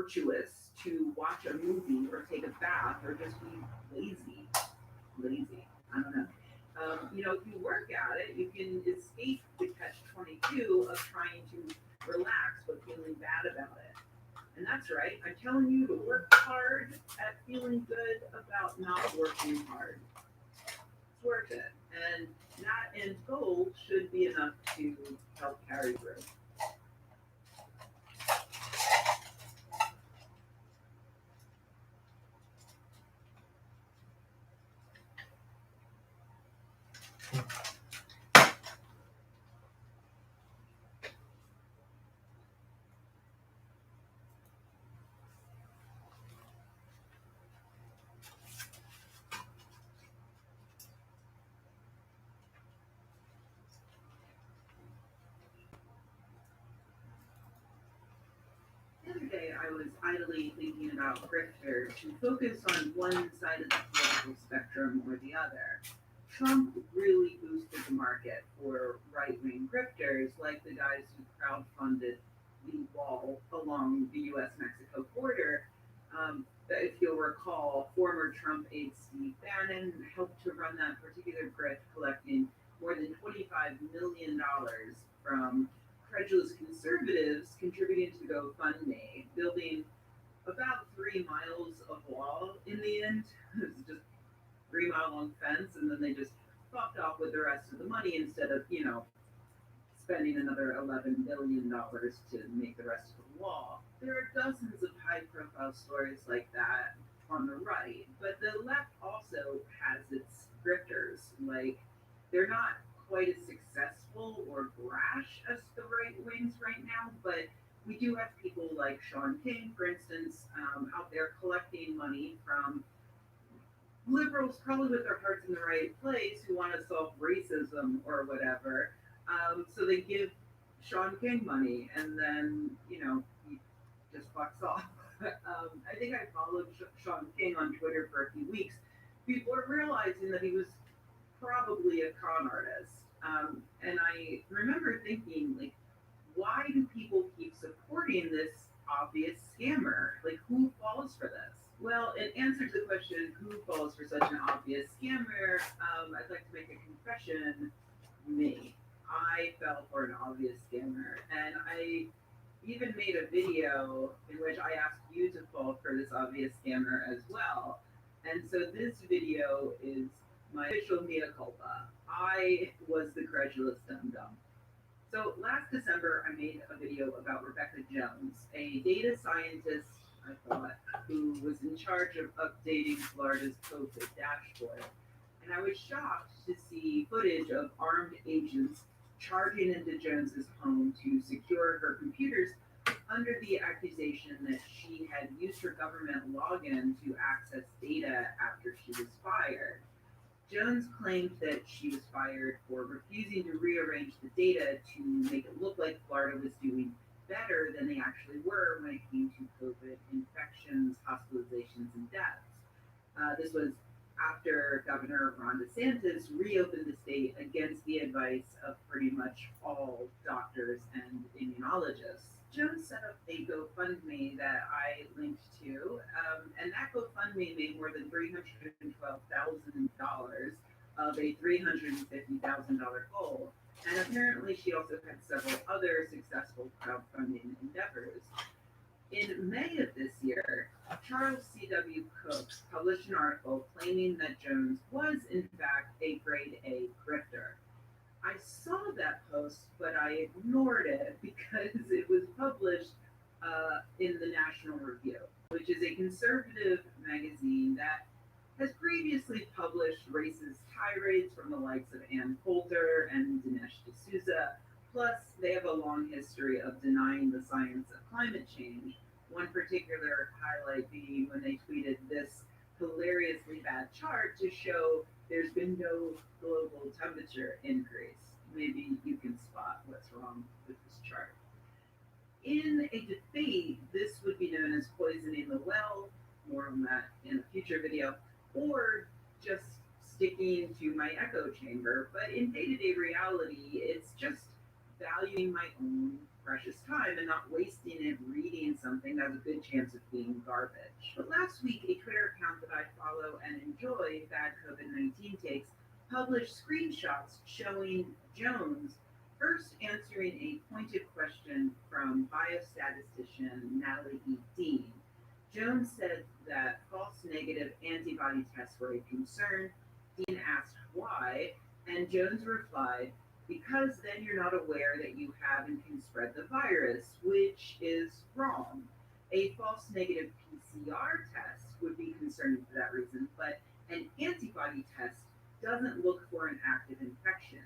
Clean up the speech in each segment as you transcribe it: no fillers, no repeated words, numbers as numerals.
virtuous to watch a movie or take a bath or just be lazy. Lazy. I don't know. If you work at it, you can escape the catch 22 of trying to relax but feeling bad about it. And that's right. I'm telling you to work hard at feeling good about not working hard. It's worth it. And that end goal should be enough to help carry through. The other day, I was idly thinking about grifters who focus on one side of the political spectrum or the other. Trump really boosted the market for right wing grifters, like the guys who crowdfunded the wall along the US Mexico border. If you'll recall, former Trump aide Steve Bannon helped to run that particular grift, collecting more than $25 million from credulous conservatives contributing to GoFundMe, building about 3 miles of wall in the end. It was just 3 mile long fence, and then they just fucked off with the rest of the money instead of, spending another $11 billion to make the rest of the wall. There are dozens of high profile stories like that on the right, but the left also has its grifters. Like, they're not quite as successful or brash as the right wings right now, but we do have people like Sean King, for instance, out there collecting money from liberals, probably with their hearts in the right place, who want to solve racism or whatever. So they give Sean King money, and then he just fucks off. I think I followed Sean King on Twitter for a few weeks before realizing that he was probably a con artist. And I remember thinking, like, why do people keep supporting this obvious scammer? Like, who falls for this? Well, in answer to the question, who falls for such an obvious scammer, I'd like to make a confession. Me. I fell for an obvious scammer, and I even made a video in which I asked you to fall for this obvious scammer as well. And so this video is my official mea culpa. I was the credulous dum dum. So last December, I made a video about Rebecca Jones, a data scientist, I thought, who was in charge of updating Florida's COVID dashboard. And I was shocked to see footage of armed agents charging into Jones's home to secure her computers under the accusation that she had used her government login to access data after she was fired. Jones claimed that she was fired for refusing to rearrange the data to make it look like Florida was doing better than they actually were when it came to COVID infections, hospitalizations, and deaths. This was after Governor Ron DeSantis reopened the state against the advice of pretty much all doctors and immunologists. Jones set up a GoFundMe that I linked to, and that GoFundMe made more than $312,000 of a $350,000 goal. And apparently, she also had several other successful crowdfunding endeavors. In May of this year, Charles C.W. Cook published an article claiming that Jones was, in fact, a grade A grifter. I saw that post, but I ignored it because it was published in the National Review, which is a conservative magazine that has previously published racist tirades from the likes of Ann Coulter and Dinesh D'Souza. Plus, they have a long history of denying the science of climate change. One particular highlight being when they tweeted this hilariously bad chart to show there's been no global temperature increase. Maybe you can spot what's wrong with this chart. In a debate, this would be known as poisoning the well, more on that in a future video, or just sticking to my echo chamber. But in day-to-day reality, it's just valuing my own precious time and not wasting it reading something that has a good chance of being garbage. But last week, a Twitter account that I follow and enjoy, Bad COVID-19 Takes, published screenshots showing Jones first answering a pointed question from biostatistician Natalie E. Dean. Jones said that false negative antibody tests were a concern. Dean asked why, and Jones replied, because then you're not aware that you have and can spread the virus, which is wrong. A false negative PCR test would be concerning for that reason, but an antibody test doesn't look for an active infection.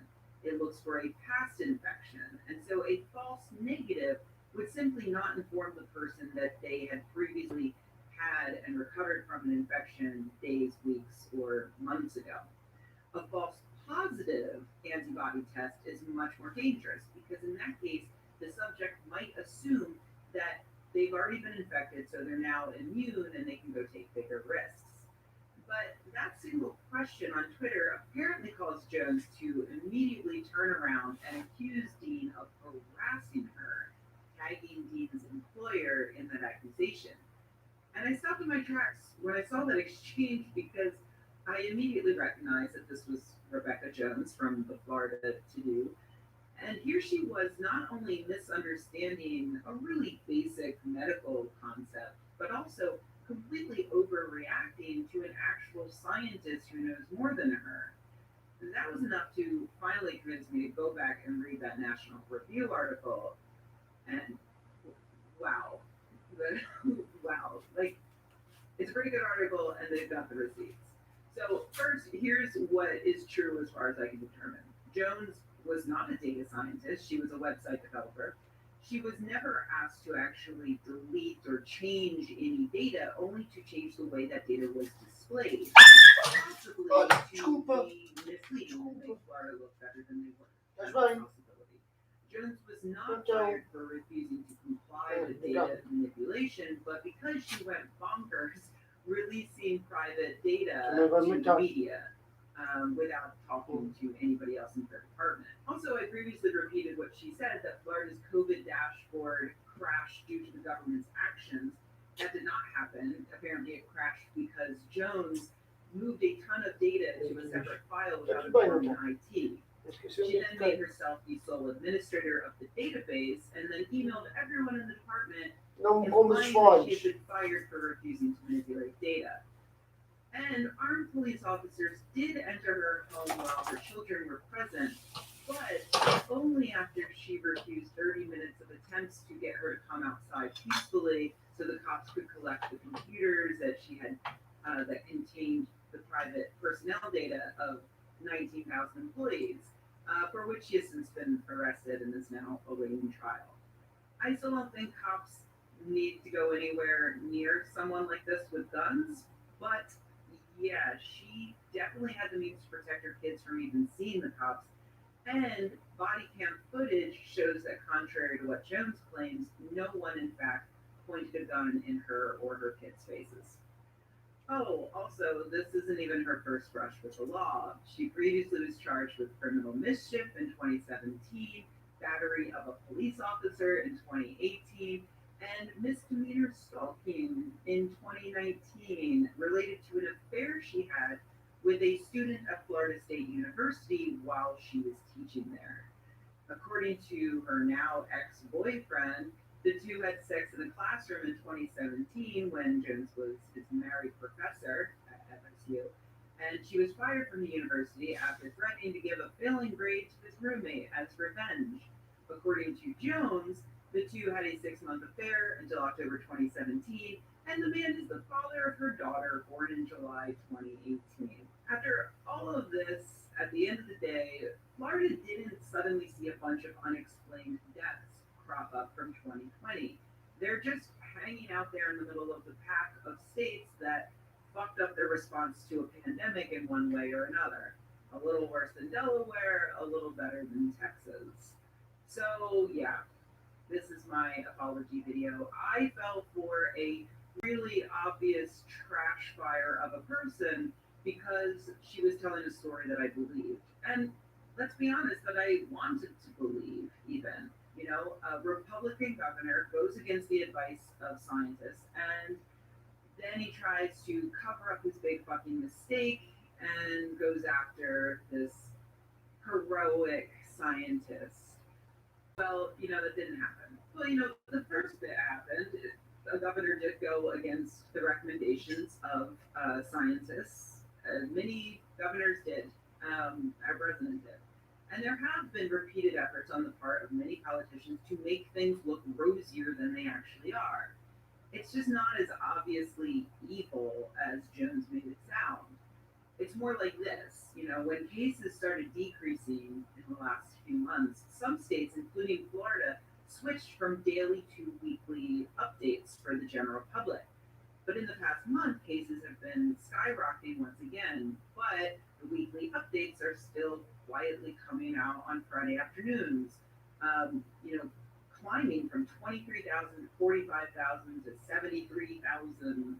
It looks for a past infection. And so a false negative would simply not inform the person that they had previously had and recovered from an infection days, weeks, or months ago. A false positive antibody test is much more dangerous because in that case, the subject might assume that they've already been infected, so they're now immune and they can go take bigger risks. But that single question on Twitter apparently caused Jones to immediately turn around and accuse Dean of harassing her, tagging Dean's employer in that accusation. And I stopped in my tracks when I saw that exchange because I immediately recognized that this was Rebecca Jones from the Florida To-Do. And here she was not only misunderstanding a really basic medical concept, but also completely overreacting to an actual scientist who knows more than her. And that was enough to finally convince me to go back and read that National Review article. And wow, wow, like it's a pretty good article, and they've got the receipts. So first, here's what is true as far as I can determine. Jones was not a data scientist. She was a website developer. She was never asked to actually delete or change any data, only to change the way that data was displayed, possibly to be misleading and make Florida look better than they were. That's a possibility. Jones was not fired for refusing to comply with data manipulation, but because she went bonkers releasing private data to the media without talking to anybody else in her department. Also, I previously repeated what she said, that Florida's COVID dashboard crashed due to the government's actions. That did not happen. Apparently, it crashed because Jones moved a ton of data to a separate file without informing IT. She then made herself the sole administrator of the database and then emailed everyone in the department implying that she had been fired for refusing to manipulate data. And armed police officers did enter her home while her children were present, but only after she refused 30 minutes of attempts to get her to come outside peacefully so the cops could collect the computers that she had that contained the private personnel data of 19,000 employees, for which she has since been arrested and is now awaiting trial. I still don't think cops need to go anywhere near someone like this with guns, but yeah, she definitely had the means to protect her kids from even seeing the cops. And body cam footage shows that, contrary to what Jones claims, no one, in fact, pointed a gun in her or her kids' faces. Oh, also, this isn't even her first brush with the law. She previously was charged with criminal mischief in 2017, battery of a police officer in 2018, and misdemeanor stalking in 2019 related to an affair she had with a student at Florida State University while she was teaching there. According to her now ex-boyfriend, the two had sex in a classroom in 2017 when Jones was his married professor at FSU, and she was fired from the university after threatening to give a failing grade to his roommate as revenge. According to Jones, the two had a 6-month affair until October 2017, and the man is the father of her daughter, born in July 2018. After all of this, at the end of the day, Florida didn't suddenly see a bunch of unexplained deaths crop up from 2020. They're just hanging out there in the middle of the pack of states that fucked up their response to a pandemic in one way or another. A little worse than Delaware, a little better than Texas. So yeah, this is my apology video. I fell for a really obvious trash fire of a person because she was telling a story that I believed. And let's be honest, that I wanted to believe even. A Republican governor goes against the advice of scientists, and then he tries to cover up his big fucking mistake and goes after this heroic scientist. Well, that didn't happen. Well, the first bit happened. A governor did go against the recommendations of scientists. Many governors did. Our president did. And there have been repeated efforts on the part of many politicians to make things look rosier than they actually are. It's just not as obviously evil as Jones made it sound. It's more like this. When cases started decreasing in the last few months, some states, including Florida, switched from daily to weekly updates for the general public. But in the past month, cases have been skyrocketing once again, but the weekly updates are still quietly coming out on Friday afternoons. Um, you know, Climbing from 23,000 to 45,000 to 73,000,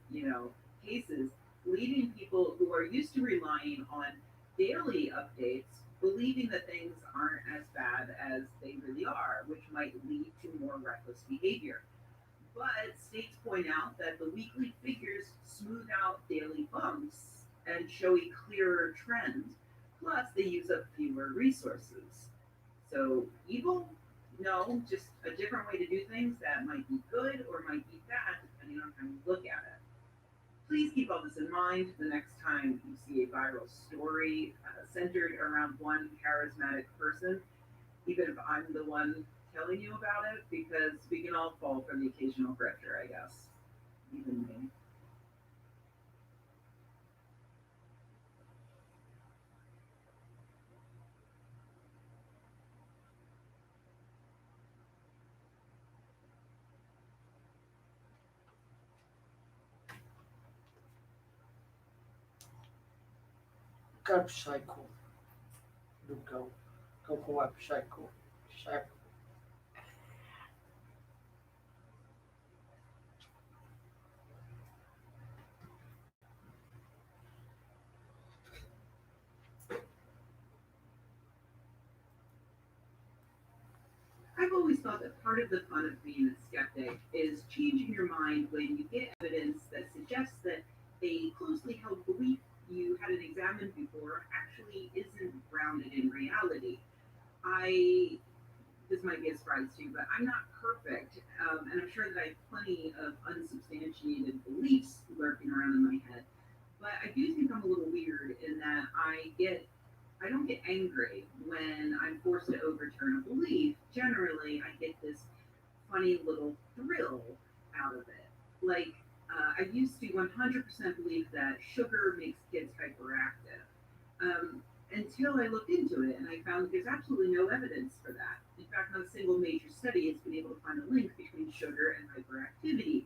cases, leaving people who are used to relying on daily updates believing that things aren't as bad as they really are, which might lead to more reckless behavior. But states point out that the weekly figures smooth out daily bumps and show a clearer trend. Plus, they use up fewer resources. So, evil? No, just a different way to do things that might be good or might be bad depending on how you look at it. Please keep all this in mind the next time you see a viral story centered around one charismatic person, even if I'm the one telling you about it, because we can all fall for the occasional grifter, I guess. Even me. Carb cycle. Go. Go up cycle. Cycle. I've always thought that part of the fun of being a skeptic is changing your mind when you get evidence that suggests that a closely held belief you hadn't examined before actually isn't grounded in reality. I This might be a surprise to you, but I'm not perfect, and I'm sure that I have plenty of unsubstantiated beliefs lurking around in my head. But I do think I'm a little weird in that I don't get angry when I'm forced to overturn a belief. Generally, I get this funny little thrill out of it. Like, I used to 100% believe that sugar makes kids hyperactive. Until I looked into it and I found that there's absolutely no evidence for that. In fact, not a single major study has been able to find a link between sugar and hyperactivity.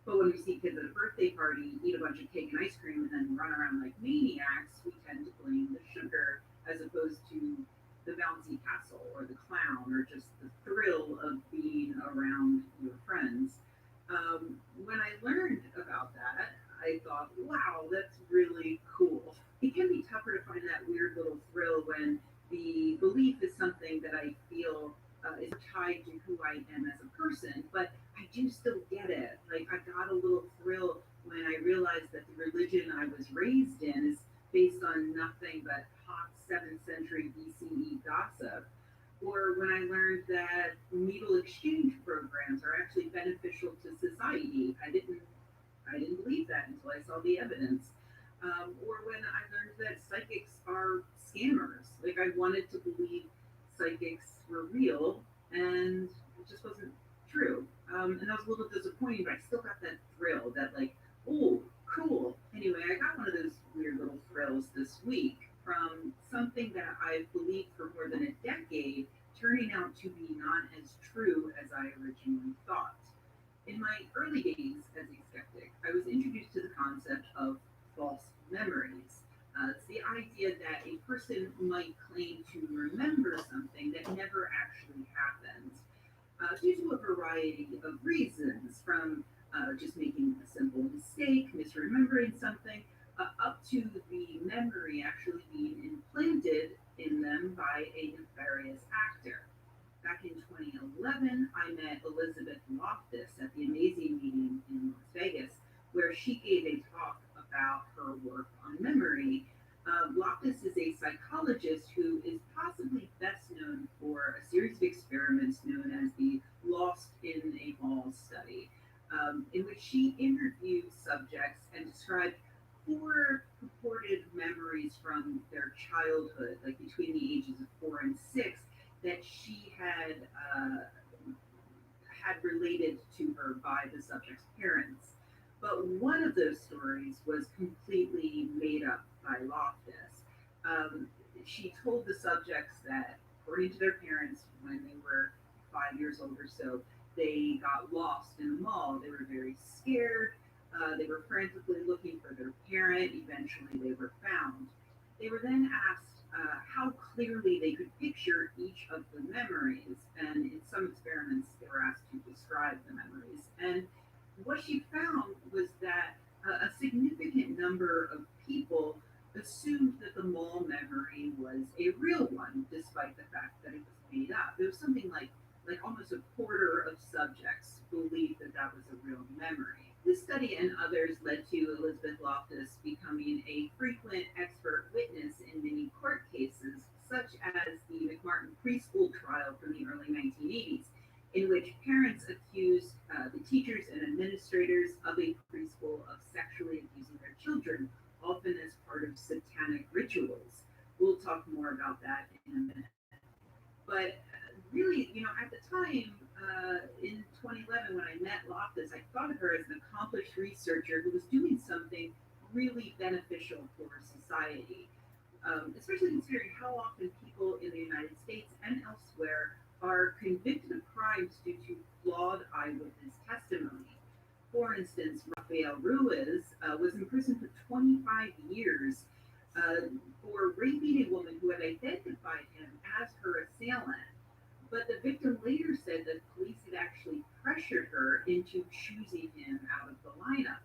But when we see kids at a birthday party eat a bunch of cake and ice cream and then run around like maniacs, we tend to blame the sugar as opposed to the bouncy castle or the clown or just the thrill of being around your friends. When I learned about that, I thought, wow, that's really cool. It can be tougher to find that weird little thrill when the belief is something that I feel is tied to who I am as a person, but I do still get it. Like, I got a little thrill when I realized that the religion I was raised in is based on nothing but hot 7th century BCE gossip. Or when I learned that needle exchange programs are actually beneficial to society. I didn't believe that until I saw the evidence. Or when I learned that psychics are scammers. Like, I wanted to believe psychics were real, and it just wasn't true. And that was a little disappointing, but I still got that thrill that, like, oh, cool. Anyway, I got one of those weird little thrills this week from something that I've believed for more than a decade turning out to be not as true as I originally thought. In my early days as a skeptic, I was introduced to the concept of false memories. It's the idea that a person might claim to remember something that never actually happened, due to a variety of reasons, from just making a simple mistake, misremembering something, up to the memory actually being implanted in them by a nefarious actor. Back in 2011, 2011, I met Elizabeth Loftus at the Amazing Meeting in Las Vegas, where she gave a talk about her work on memory. Loftus is a psychologist who is possibly best known for a series of experiments known as the Lost in a Mall study, in which she interviewed subjects and described four purported memories from their childhood, like between the ages of 4 and 6, that she had related to her by the subject's parents. But one of those stories was completely made up by Loftus. Um, she told the subjects that, according to their parents, when they were 5 years old or so, they got lost in the mall. They were very scared. They were frantically looking for their parent. Eventually, they were found. They were then asked how clearly they could picture each of the memories, and in some experiments, they were asked to describe the memories. And what she found was that a significant number of people assumed that the mall memory was a real one, despite the fact that it was made up. There was something like almost a quarter of subjects believed that that was a real memory. This study and others led to Elizabeth Loftus becoming a frequent expert witness in many court cases, such as the McMartin preschool trial from the early 1980s, in which parents accused the teachers and administrators of a preschool of sexually abusing their children, often as part of satanic rituals. We'll talk more about that in a minute. But really, at the time, in 2011, when I met Loftus, I thought of her as an accomplished researcher who was doing something really beneficial for society, especially considering how often people in the United States and elsewhere are convicted of crimes due to flawed eyewitness testimony. For instance, Rafael Ruiz was imprisoned for 25 years for raping a woman who had identified him as her assailant. But the victim later said that police had actually pressured her into choosing him out of the lineup.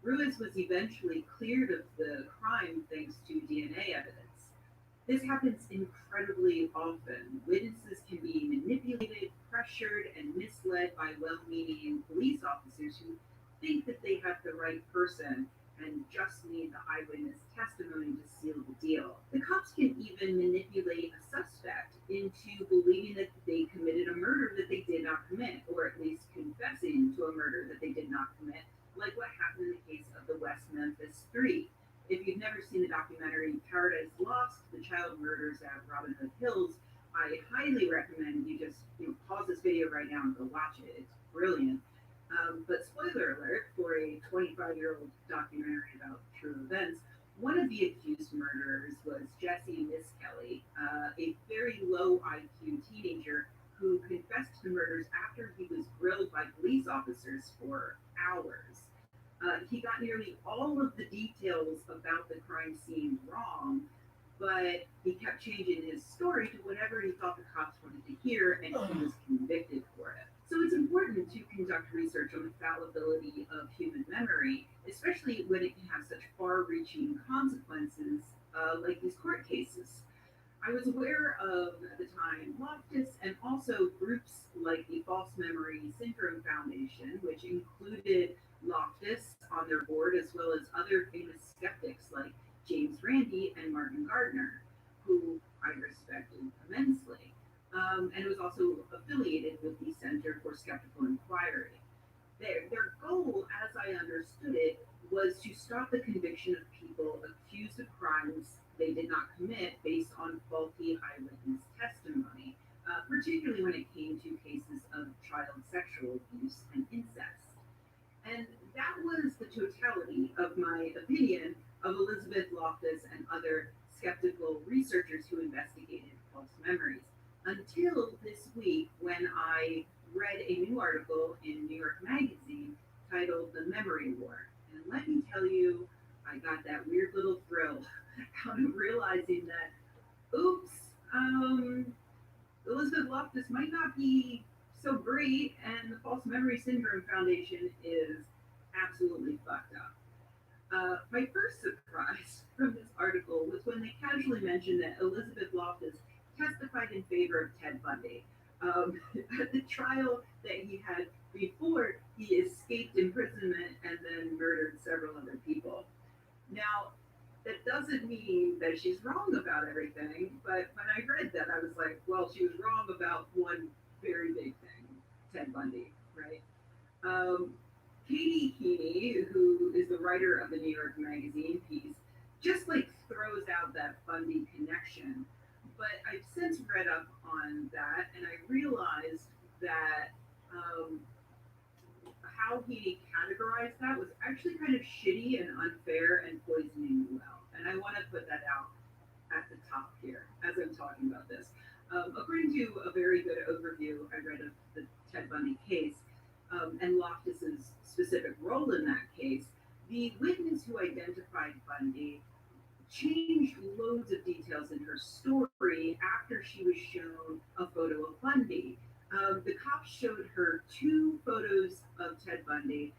Ruiz was eventually cleared of the crime thanks to DNA evidence. This happens incredibly often. Witnesses can be manipulated, pressured, and misled by well meaning police officers who think that they have the right person and just need the eyewitness testimony to seal the deal. The cops can even manipulate a suspect into believing that they committed a murder that they did not commit, or at least confessing to a murder that they did not commit, like what happened in the case of the West Memphis Three. If you've never seen the documentary Paradise Lost, the child murders at Robin Hood Hills, I highly recommend you just pause this video right now and go watch it. It's brilliant. But spoiler alert for a 25-year-old documentary about true events, one of the accused murderers was Jesse Miskelly, a very low IQ teenager who confessed to the murders after he was grilled by police officers for hours. He got nearly all of the details about the crime scene wrong, but he kept changing his story to whatever he thought the cops wanted to hear, and he was convicted for it. So it's important to conduct research on the fallibility of human memory, especially when it can have such far-reaching consequences like these court cases. I was aware of, at the time, Loftus and also groups like the False Memory Syndrome Foundation, which included Loftus on their board, as well as other famous skeptics like James Randi and Martin Gardner, who I respected immensely. And it was also affiliated with the Center for Skeptical Inquiry. Their goal, as I understood it, was to stop the conviction of people accused of crimes they did not commit based on faulty eyewitness testimony, particularly when it came to cases of child sexual abuse and incest. And that was the totality of my opinion of Elizabeth Loftus and other skeptical researchers who investigated false memories. Until this week, when I read a new article in New York Magazine titled The Memory War. And let me tell you, I got that weird little thrill out of realizing that, oops, Elizabeth Loftus might not be so great, and the False Memory Syndrome Foundation is absolutely fucked up. My first surprise from this article was when they casually mentioned that Elizabeth Loftus testified in favor of Ted Bundy, At the trial that he had before, he escaped imprisonment and then murdered several other people. Now, that doesn't mean that she's wrong about everything, but when I read that, I was like, well, she was wrong about one very big thing, Ted Bundy, right? Um, Katie Heaney, who is the writer of the New York Magazine piece, just like throws out that Bundy connection. But I've since read up on that and I realized that um, how he categorized that was actually kind of shitty and unfair and poisoning the well. And I want to put that out at the top here as I'm talking about this. According to a very good overview I read of the Ted Bundy case and Loftus's specific role in that case, the witness who identified Bundy changed loads of details in her story after she was shown a photo of Bundy. The cops showed her two photos of Ted Bundy.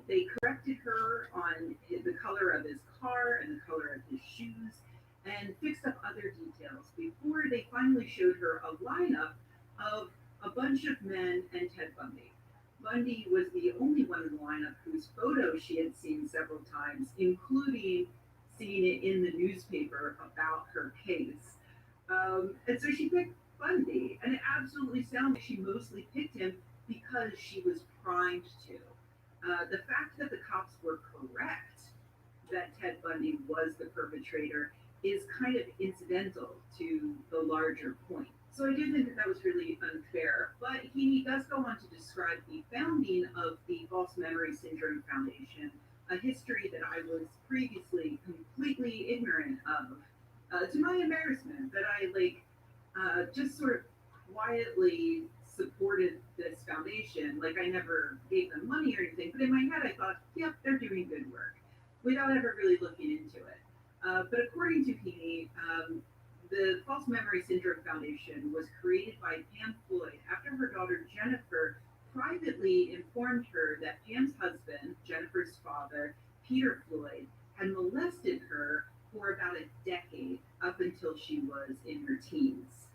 They corrected her on the color of his car and the color of his shoes and fixed up other details before they finally showed her a lineup of a bunch of men and Ted Bundy. Bundy was the only one in the lineup whose photo she had seen several times, including seeing it in the newspaper about her case. And so she picked Bundy, and it absolutely sounds like she mostly picked him because she was primed to. The fact that the cops were correct that Ted Bundy was the perpetrator is kind of incidental to the larger point. So I do think that that was really unfair. But he does go on to describe the founding of the False Memory Syndrome Foundation, a history that I was previously completely ignorant of. To my embarrassment, that I just sort of quietly supported this foundation. Like I never gave them money or anything, but in my head I thought, yep, they're doing good work, without ever really looking into it. But according to Heaney, the False Memory Syndrome Foundation was created by Pam Floyd after her daughter Jennifer privately informed her that Pam's husband, Jennifer's father, Peter Floyd, had molested her for about a decade up until she was in her teens.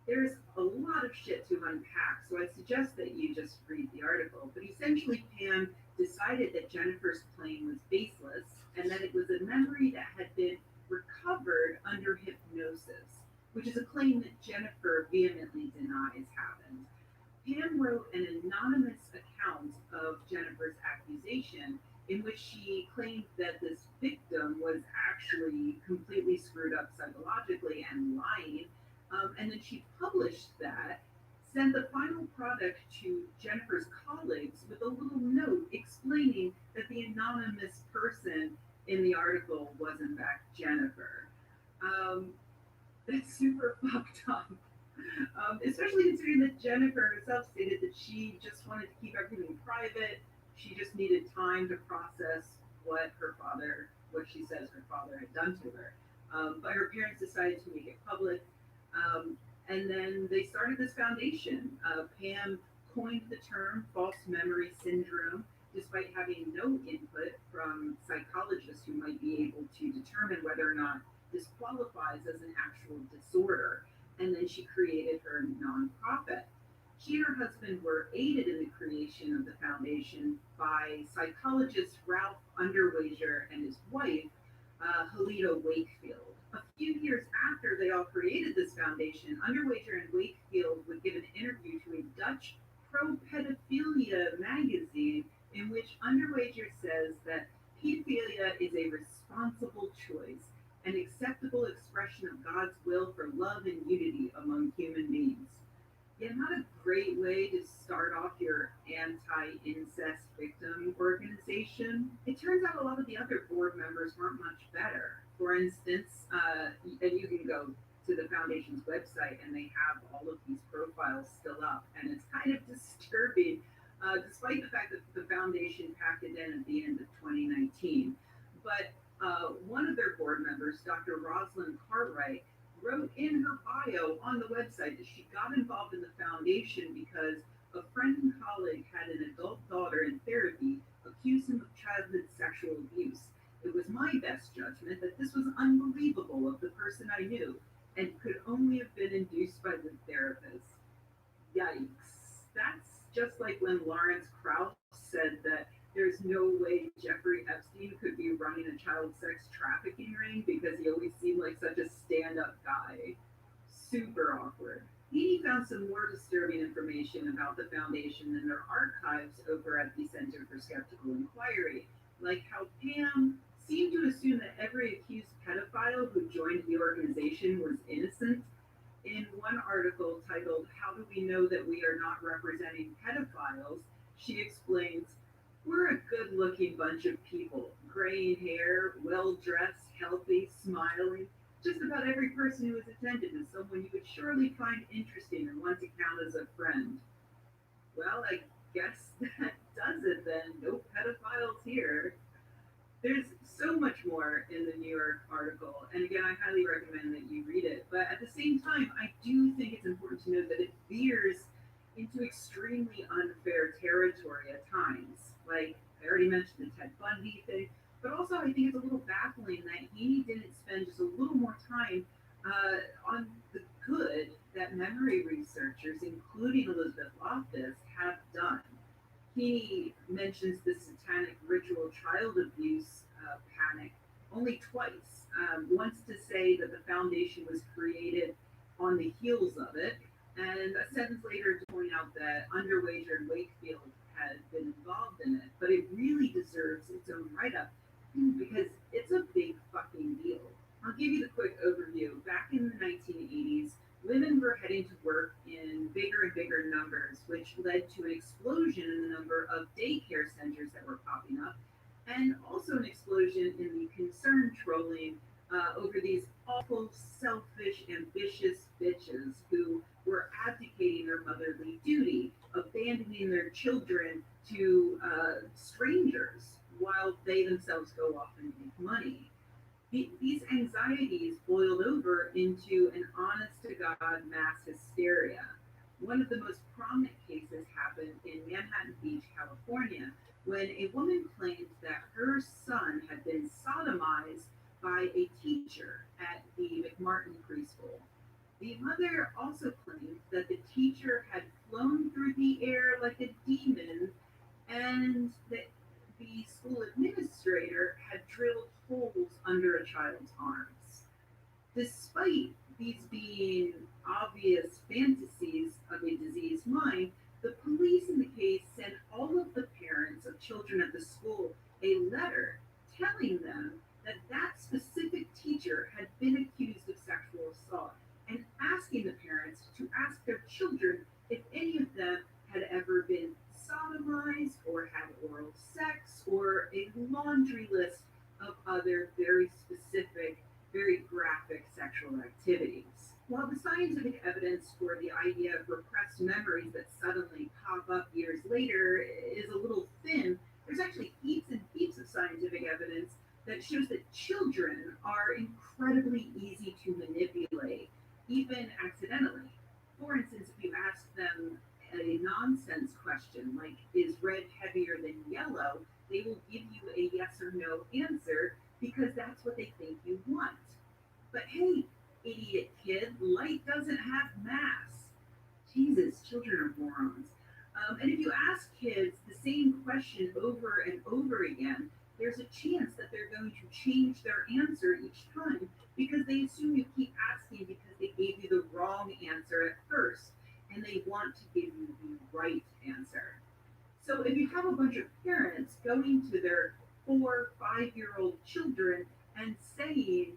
There's a lot of shit to unpack, so I suggest that you just read the article. But essentially, Pam decided that Jennifer's claim was baseless and that it was a memory that had been recovered under hypnosis, which is a claim that Jennifer vehemently denies happened. Pam wrote an anonymous account of Jennifer's accusation in which she claimed that this victim was actually completely screwed up psychologically and lying. And then she published that, sent the final product to Jennifer's colleagues with a little note explaining that the anonymous person in the article was in fact Jennifer. Um, that's super fucked up. Especially considering that Jennifer herself stated that she just wanted to keep everything private. She just needed time to process what she says her father had done to her. But her parents decided to make it public. And then they started this foundation. Pam coined the term false memory syndrome, despite having no input from psychologists who might be able to determine whether or not this qualifies as an actual disorder. And then she created her nonprofit. She and her husband were aided in the creation of the foundation by psychologist Ralph Underwager and his wife, Helita Wakefield. A few years after they all created this foundation, Underwager and Wakefield would give an interview to a Dutch pro-pedophilia magazine in which Underwager says that pedophilia is a responsible choice, an acceptable expression of God's will for love and unity among human beings. Yeah, not a great way to start off your anti incest victim organization. It turns out a lot of the other board members weren't much better. For instance, and you can go to the foundation's website and they have all of these profiles still up, and it's kind of disturbing, despite the fact that the foundation packed it in at the end of 2019. But one of their board members, Dr. Rosalind Cartwright, wrote in her bio on the website that she got involved in the foundation because a friend and colleague had an adult daughter in therapy accused him of childhood sexual abuse. It was my best judgment that this was unbelievable of the person I knew and could only have been induced by the therapist. Yikes. That's just like when Lawrence Krauss said that there's no way Jeffrey Epstein could be running a child sex trafficking ring because he always seemed like such a stand up guy. Super awkward. He found some more disturbing information about the foundation in their archives over at the Center for Skeptical Inquiry, like how Pam seemed to assume that every accused pedophile who joined the organization was innocent. In one article titled, How Do We Know That We Are Not Representing Pedophiles? She explains, we're a good looking bunch of people, graying hair, well dressed, healthy, smiling. Just about every person who has attended is someone you would surely find interesting and want to count as a friend. Well, I guess that does it then. No pedophiles here. There's so much more in the New York article, and again, I highly recommend that you read it. But at the same time, I do think it's important to note that it veers into extremely unfair territory at times. Like I already mentioned the Ted Bundy thing, but also I think it's a little baffling that he didn't spend just a little more time on the good that memory researchers, including Elizabeth Loftus, have done. He mentions the satanic ritual child abuse panic only twice. Once to say that the foundation was created on the heels of it, and a sentence later to point out that Underwager and Wakefield had been involved in it. But it really deserves its own write up because it's a big fucking deal. I'll give you the quick overview. Back in the 1980s, women were heading to work in bigger and bigger numbers, which led to an explosion in the number of daycare centers that were popping up, and also an explosion in the concern trolling over these awful, selfish, ambitious bitches who were abdicating their motherly duty, abandoning their children to strangers while they themselves go off and make money. These anxieties boiled over into an honest to God mass hysteria. One of the most prominent cases happened in Manhattan Beach, California, when a woman claimed that her son had been sodomized by a teacher at the McMartin preschool. The mother also claimed that the teacher had flown through the air like a demon and that the school administrator had drilled holes under a child's arms. Despite these being obvious fantasies of a diseased mind, the police in the case sent all of the parents of children at the school a letter telling them that that specific teacher had been accused of sexual assault and asking the parents to ask their children if any of them had ever been sodomized or had oral sex or a laundry list of other very specific, very graphic sexual activities. While the scientific evidence for the idea of repressed memories that suddenly pop up years later is a little thin, there's actually heaps and heaps of scientific evidence that shows that children are incredibly easy to manipulate, even accidentally. For instance, if you ask them a nonsense question like, is red heavier than yellow? They will give you a yes or no answer because that's what they think you want. But hey, idiot kid, light doesn't have mass. Jesus, children are morons. And if you ask kids the same question over and over again, there's a chance that they're going to change their answer each time because they assume you keep asking because they gave you the wrong answer at first and they want to give you the right answer. So if you have a bunch of parents going to their 4, 5 year old children and saying,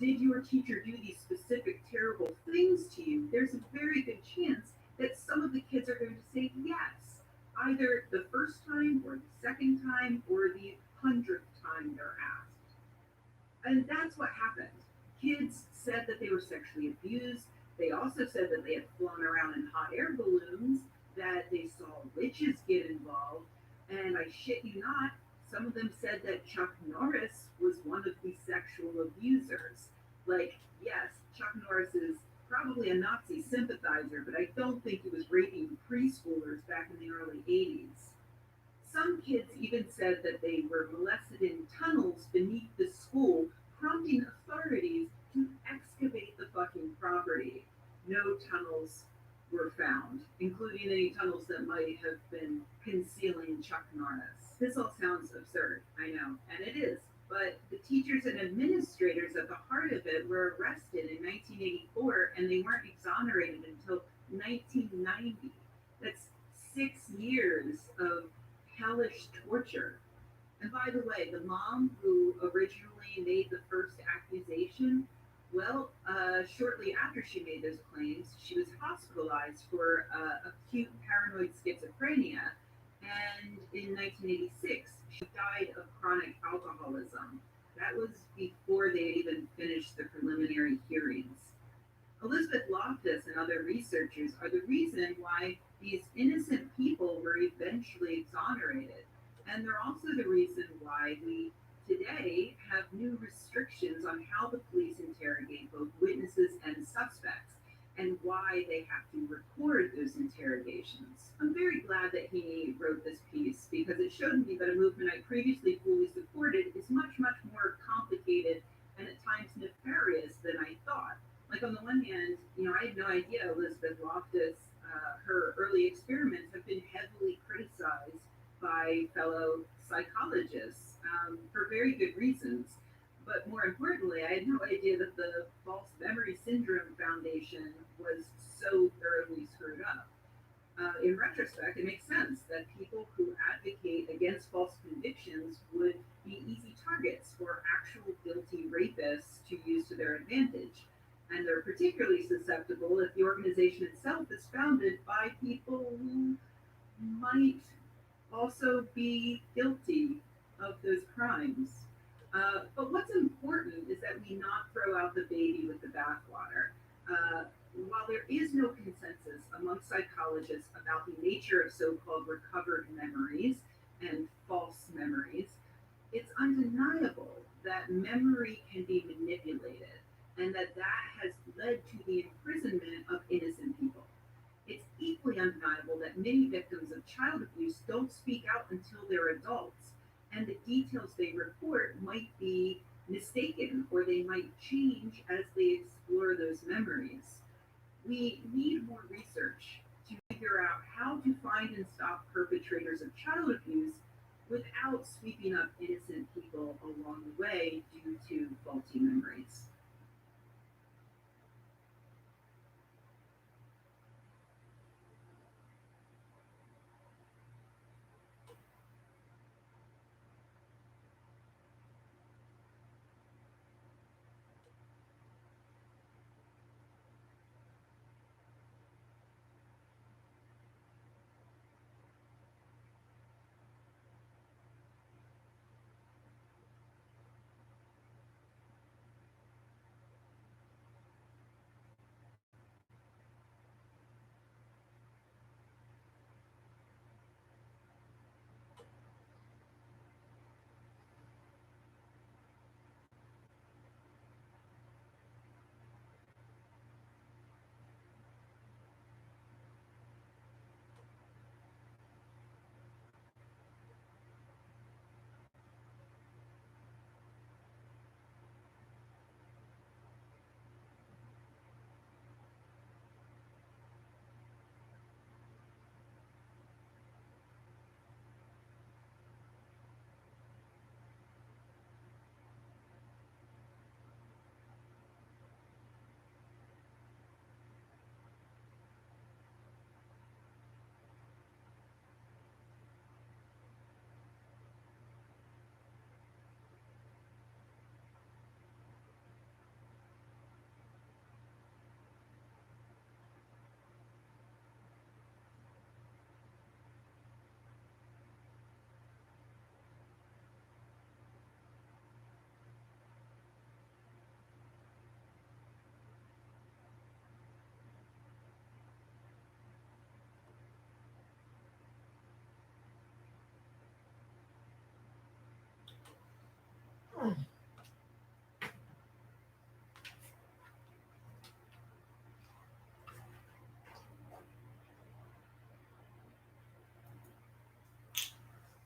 did your teacher do these specific terrible things to you? There's a very good chance that some of the kids are going to say yes, either the first time or the second time or the 100th time they're asked. And that's what happened. Kids said that they were sexually abused. They also said that they had flown around in hot air balloons, that they saw witches get involved. And I shit you not, some of them said that Chuck Norris was one of the sexual abusers. Like, yes, Chuck Norris is probably a Nazi sympathizer, but I don't think he was raping preschoolers back in the early 80s. Some kids even said that they were molested in tunnels beneath the school, prompting authorities to excavate the fucking property. No tunnels were found, including any tunnels that might have been concealing Chuck Norris. This all sounds absurd, I know, and it is. But the teachers and administrators at the heart of it were arrested in 1984 and they weren't exonerated until 1990. That's 6 years of hellish torture. And by the way, the mom who originally made the first accusation, well, shortly after she made those claims, she was hospitalized for acute paranoid schizophrenia. And in 1986, she died of chronic alcoholism. That was before they even finished the preliminary hearings. Elizabeth Loftus and other researchers are the reason why these innocent people were eventually exonerated. And they're also the reason why we today have new restrictions on how the police interrogate both witnesses and suspects and why they have to record those interrogations. I'm very glad that he wrote this piece because it showed me that a movement I previously fully supported is much, much more complicated and at times nefarious than I thought. Like on the one hand, I had no idea Elizabeth Loftus, her early experiments have been heavily criticized by fellow psychologists for very good reasons. But more importantly, I had no idea that the False Memory Syndrome Foundation was so thoroughly screwed up. In retrospect, it makes sense that people who advocate against false convictions would be easy targets for actual guilty rapists to use to their advantage. And they're particularly susceptible if the organization itself is founded by people who might also be guilty of those crimes. But what's important is that we not throw out the baby with the bathwater. Uh, while there is no consensus among psychologists about the nature of so called recovered memories and false memories, it's undeniable that memory can be manipulated and that has led to the imprisonment of innocent people. It's equally undeniable that many victims of child abuse don't speak out until they're adults, and the details they report might be mistaken or they might change as they explore those memories. We need more research to figure out how to find and stop perpetrators of child abuse without sweeping up innocent people along the way due to faulty memories.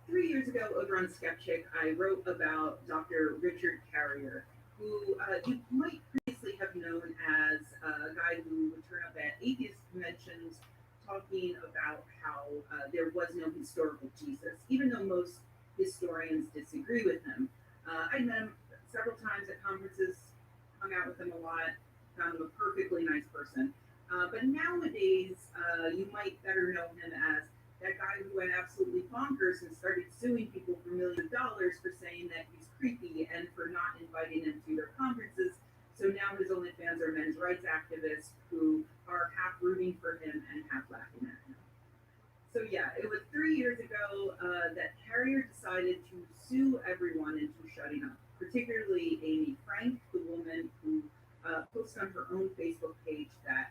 3 years ago, over on Skeptic, I wrote about Dr. Richard Carrier, who you might previously famously have known as a guy who would turn up at atheist conventions talking about how there was no historical Jesus, even though most historians disagree with him. I met him several times at conferences, hung out with him a lot, found him a perfectly nice person. But nowadays, you might better know him as that guy who went absolutely bonkers and started suing people for millions of dollars for saying that he's creepy and for not inviting him to their conferences. So now his only fans are men's rights activists who are half rooting for him and half laughing at him. So yeah, it was 3 years ago that Carrier decided to sue everyone into shutting up, particularly Amy Frank, the woman who posted on her own Facebook page that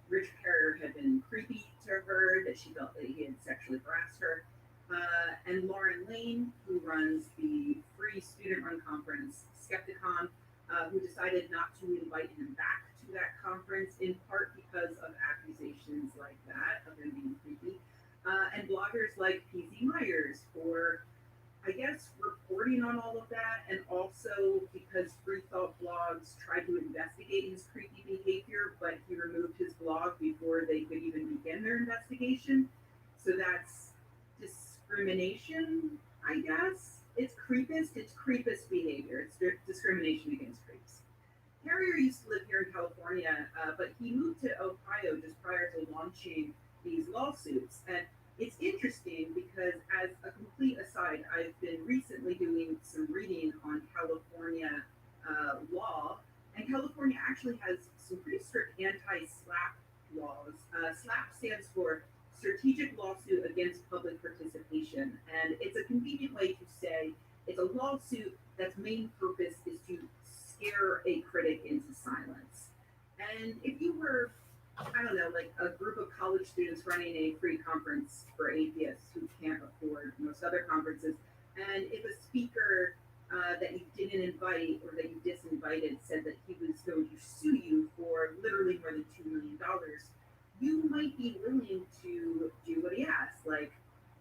Richard Carrier had been creepy to her, that she felt that he had sexually harassed her, and Lauren Lane, who runs the free student-run conference Skepticon, who decided not to invite him back to that conference, in part because of accusations like that of him being creepy, and bloggers like PZ Myers for, I guess, reporting on all of that, and also because Free Thought Blogs tried to investigate his creepy behavior, but he removed his blog before they could even begin their investigation. So that's discrimination, I guess. It's creepist behavior. It's discrimination against creeps. Carrier used to live here in California, but he moved to Ohio just prior to launching these lawsuits. And it's interesting because, as a complete aside, I've been recently doing some reading on California law, and California actually has some pretty strict anti-SLAPP laws. SLAPP stands for Strategic Lawsuit Against Public Participation, and it's a convenient way to say it's a lawsuit that's main purpose is to scare a critic into silence. And if you were, I don't know, like a group of college students running a free conference for atheists who can't afford most other conferences, and if a speaker that you didn't invite or that you disinvited said that he was going to sue you for literally more than $2 million, you might be willing to do what he asked, like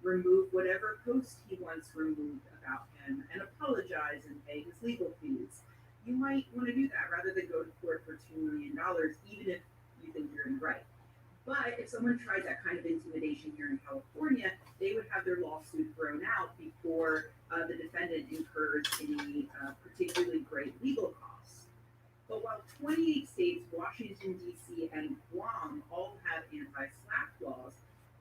remove whatever post he wants removed about him and apologize and pay his legal fees. You might want to do that rather than go to court for $2 million, even if you think you're in the right. But if someone tried that kind of intimidation here in California, they would have their lawsuit thrown out before the defendant incurs any particularly great legal costs. But while 28 states, Washington, D.C., and Guam all have anti-SLAPP laws,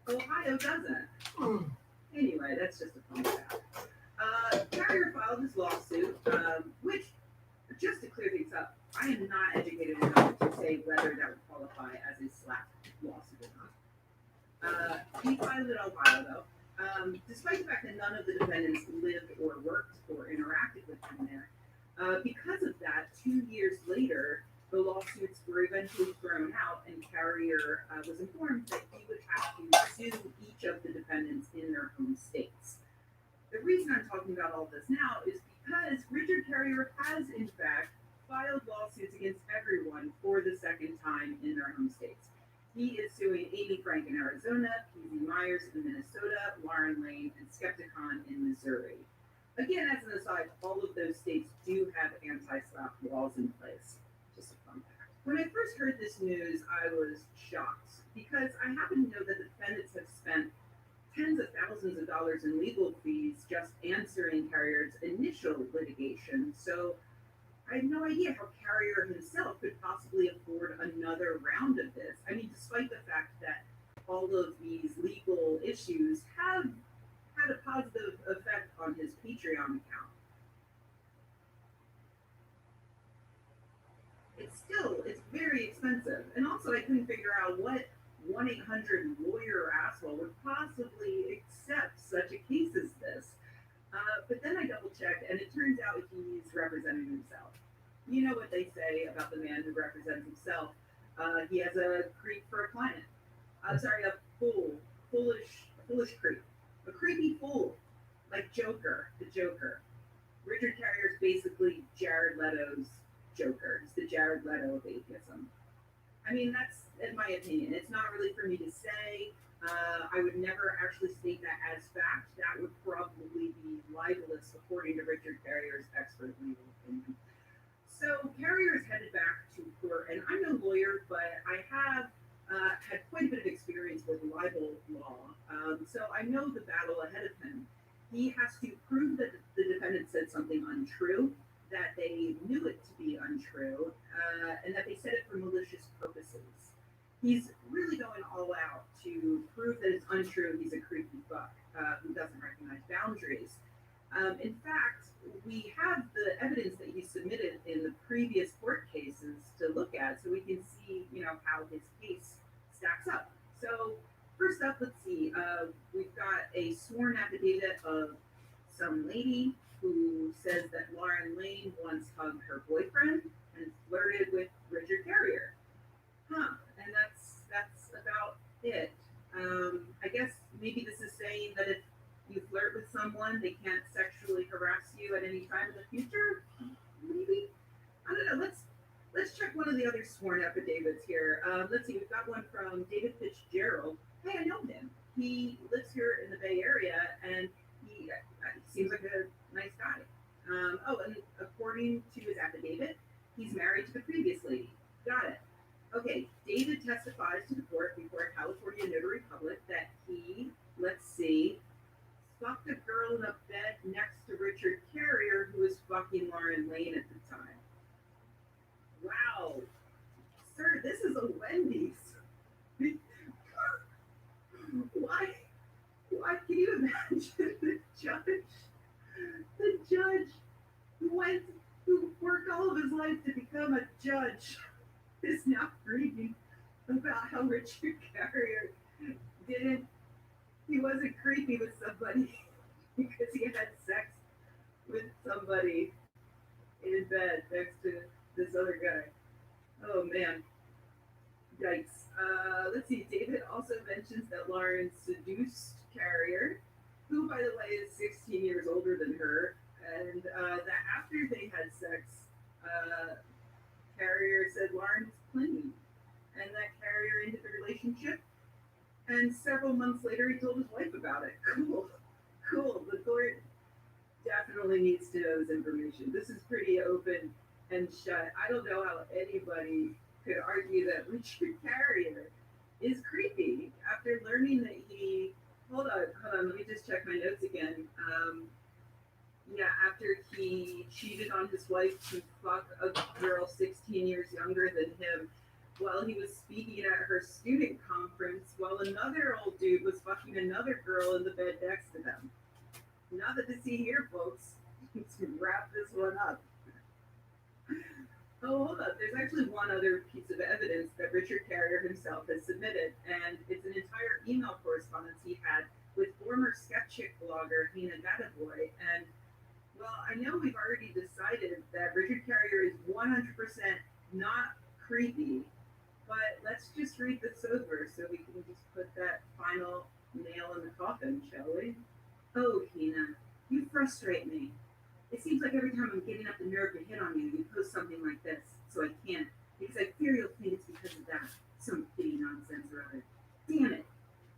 Ohio doesn't. Anyway, that's just a fun fact. Carrier filed his lawsuit, which, just to clear things up, I am not educated enough to say whether that would qualify as a SLAPP lawsuit or not. He filed it in Ohio, though. Despite the fact that none of the defendants lived or worked or interacted with him there. Because of that, 2 years later, the lawsuits were eventually thrown out, and Carrier was informed that he would have to sue each of the defendants in their home states. The reason I'm talking about all this now is because Richard Carrier has, in fact, filed lawsuits against everyone for the second time in their home states. He is suing Amy Frank in Arizona, PZ Myers in Minnesota, Lauren Lane, and Skepticon in Missouri. Again, as an aside, all of those states do have anti-SLAPP laws in place. Just a fun fact. When I first heard this news, I was shocked because I happen to know that the defendants have spent tens of thousands of dollars in legal fees just answering Carrier's initial litigation. So I have no idea how Carrier himself could possibly afford another round of this. I mean, despite the fact that all of these legal issues have had a positive effect on his Patreon account. It's very expensive. And also, I couldn't figure out what 1-800-lawyer asshole would possibly accept such a case as this. But then I double checked, and it turns out he's representing himself. You know what they say about the man who represents himself. He has a creep for a client. A foolish creep. A creepy fool, like Joker, the Joker. Richard Carrier is basically Jared Leto's Joker. He's the Jared Leto of atheism. I mean, that's in my opinion. It's not really for me to say. I would never actually state that as fact. That would probably be libelous according to Richard Carrier's expert legal opinion. So Carrier is headed back to court, and I'm no lawyer, but I have had quite a bit of experience with libel law. So I know the battle ahead of him. He has to prove that the defendant said something untrue, that they knew it to be untrue, and that they said it for malicious purposes. He's really going all out to prove that it's untrue. He's a creepy fuck who doesn't recognize boundaries. In fact, we have the evidence that he submitted in the previous court cases to look at, so we can see, how his case stacks up. So, first up, let's see. We've got a sworn affidavit of some lady who says that Lauren Lane once hugged her boyfriend and flirted with Richard Carrier. Huh? And that's about it. I guess maybe this is saying that if you flirt with someone, they can't sexually harass you at any time in the future. Maybe I don't know. Let's check one of the other sworn affidavits here. Let's see. We've got one from David Fitzgerald. Hey, I know him. He lives here in the Bay Area, and he seems like a nice guy. And according to his affidavit, he's married to the previous lady. Got it. Okay, David testifies to the court before a California notary public that he, let's see, fucked a girl in a bed next to Richard Carrier, who was fucking Lauren Lane at the time. Wow. Sir, this is a Wendy's. Why? Why can you imagine the judge who worked all of his life to become a judge is now reading about how Richard Carrier didn't he wasn't creepy with somebody because he had sex with somebody in bed next to this other guy. Oh man, yikes. Let's see. David also mentions that Lauren seduced Carrier, who, by the way, is 16 years older than her, and that after they had sex, Carrier said Lauren was clingy, and that Carrier ended the relationship. And several months later, he told his wife about it. Cool. The court definitely needs to know this information. This is pretty open and shut. I don't know how anybody could argue that Richard Carrier is creepy after learning that he. Hold on. Let me just check my notes again. After he cheated on his wife to fuck a girl 16 years younger than him while he was speaking at her student conference, while another old dude was fucking another girl in the bed next to them. Nothing to see here, folks. Let's wrap this one up. Oh, hold up. There's actually one other piece of evidence that Richard Carrier himself has submitted, and it's an entire email correspondence he had with former skeptic blogger Hina Gadeboy. And, well, I know we've already decided that Richard Carrier is 100% not creepy, but let's just read this over so we can just put that final nail in the coffin, shall we? Oh, Hina, you frustrate me. It seems like every time I'm getting up the nerve to hit on you, you post something like this, so I can't, because I fear you'll think it's because of that. Some kiddie nonsense or other. Damn it.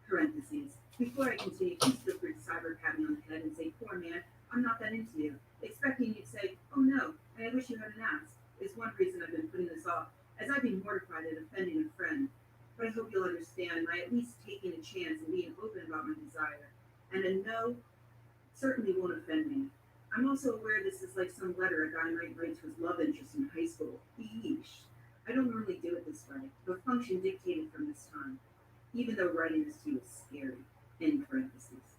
Parentheses. Before I continue, please feel free to cyber pat me on the head and say, poor man, I'm not that into you. Expecting you to say, oh no, and I wish you hadn't asked, is one reason I've been putting this off, as I've been mortified at offending a friend. But I hope you'll understand my at least taking a chance and being open about my desire. And a no certainly won't offend me. I'm also aware this is like some letter a guy might write to his love interest in high school. Yeesh. I don't normally do it this way, but function dictated from this time, even though writing this to you is scary. In parentheses.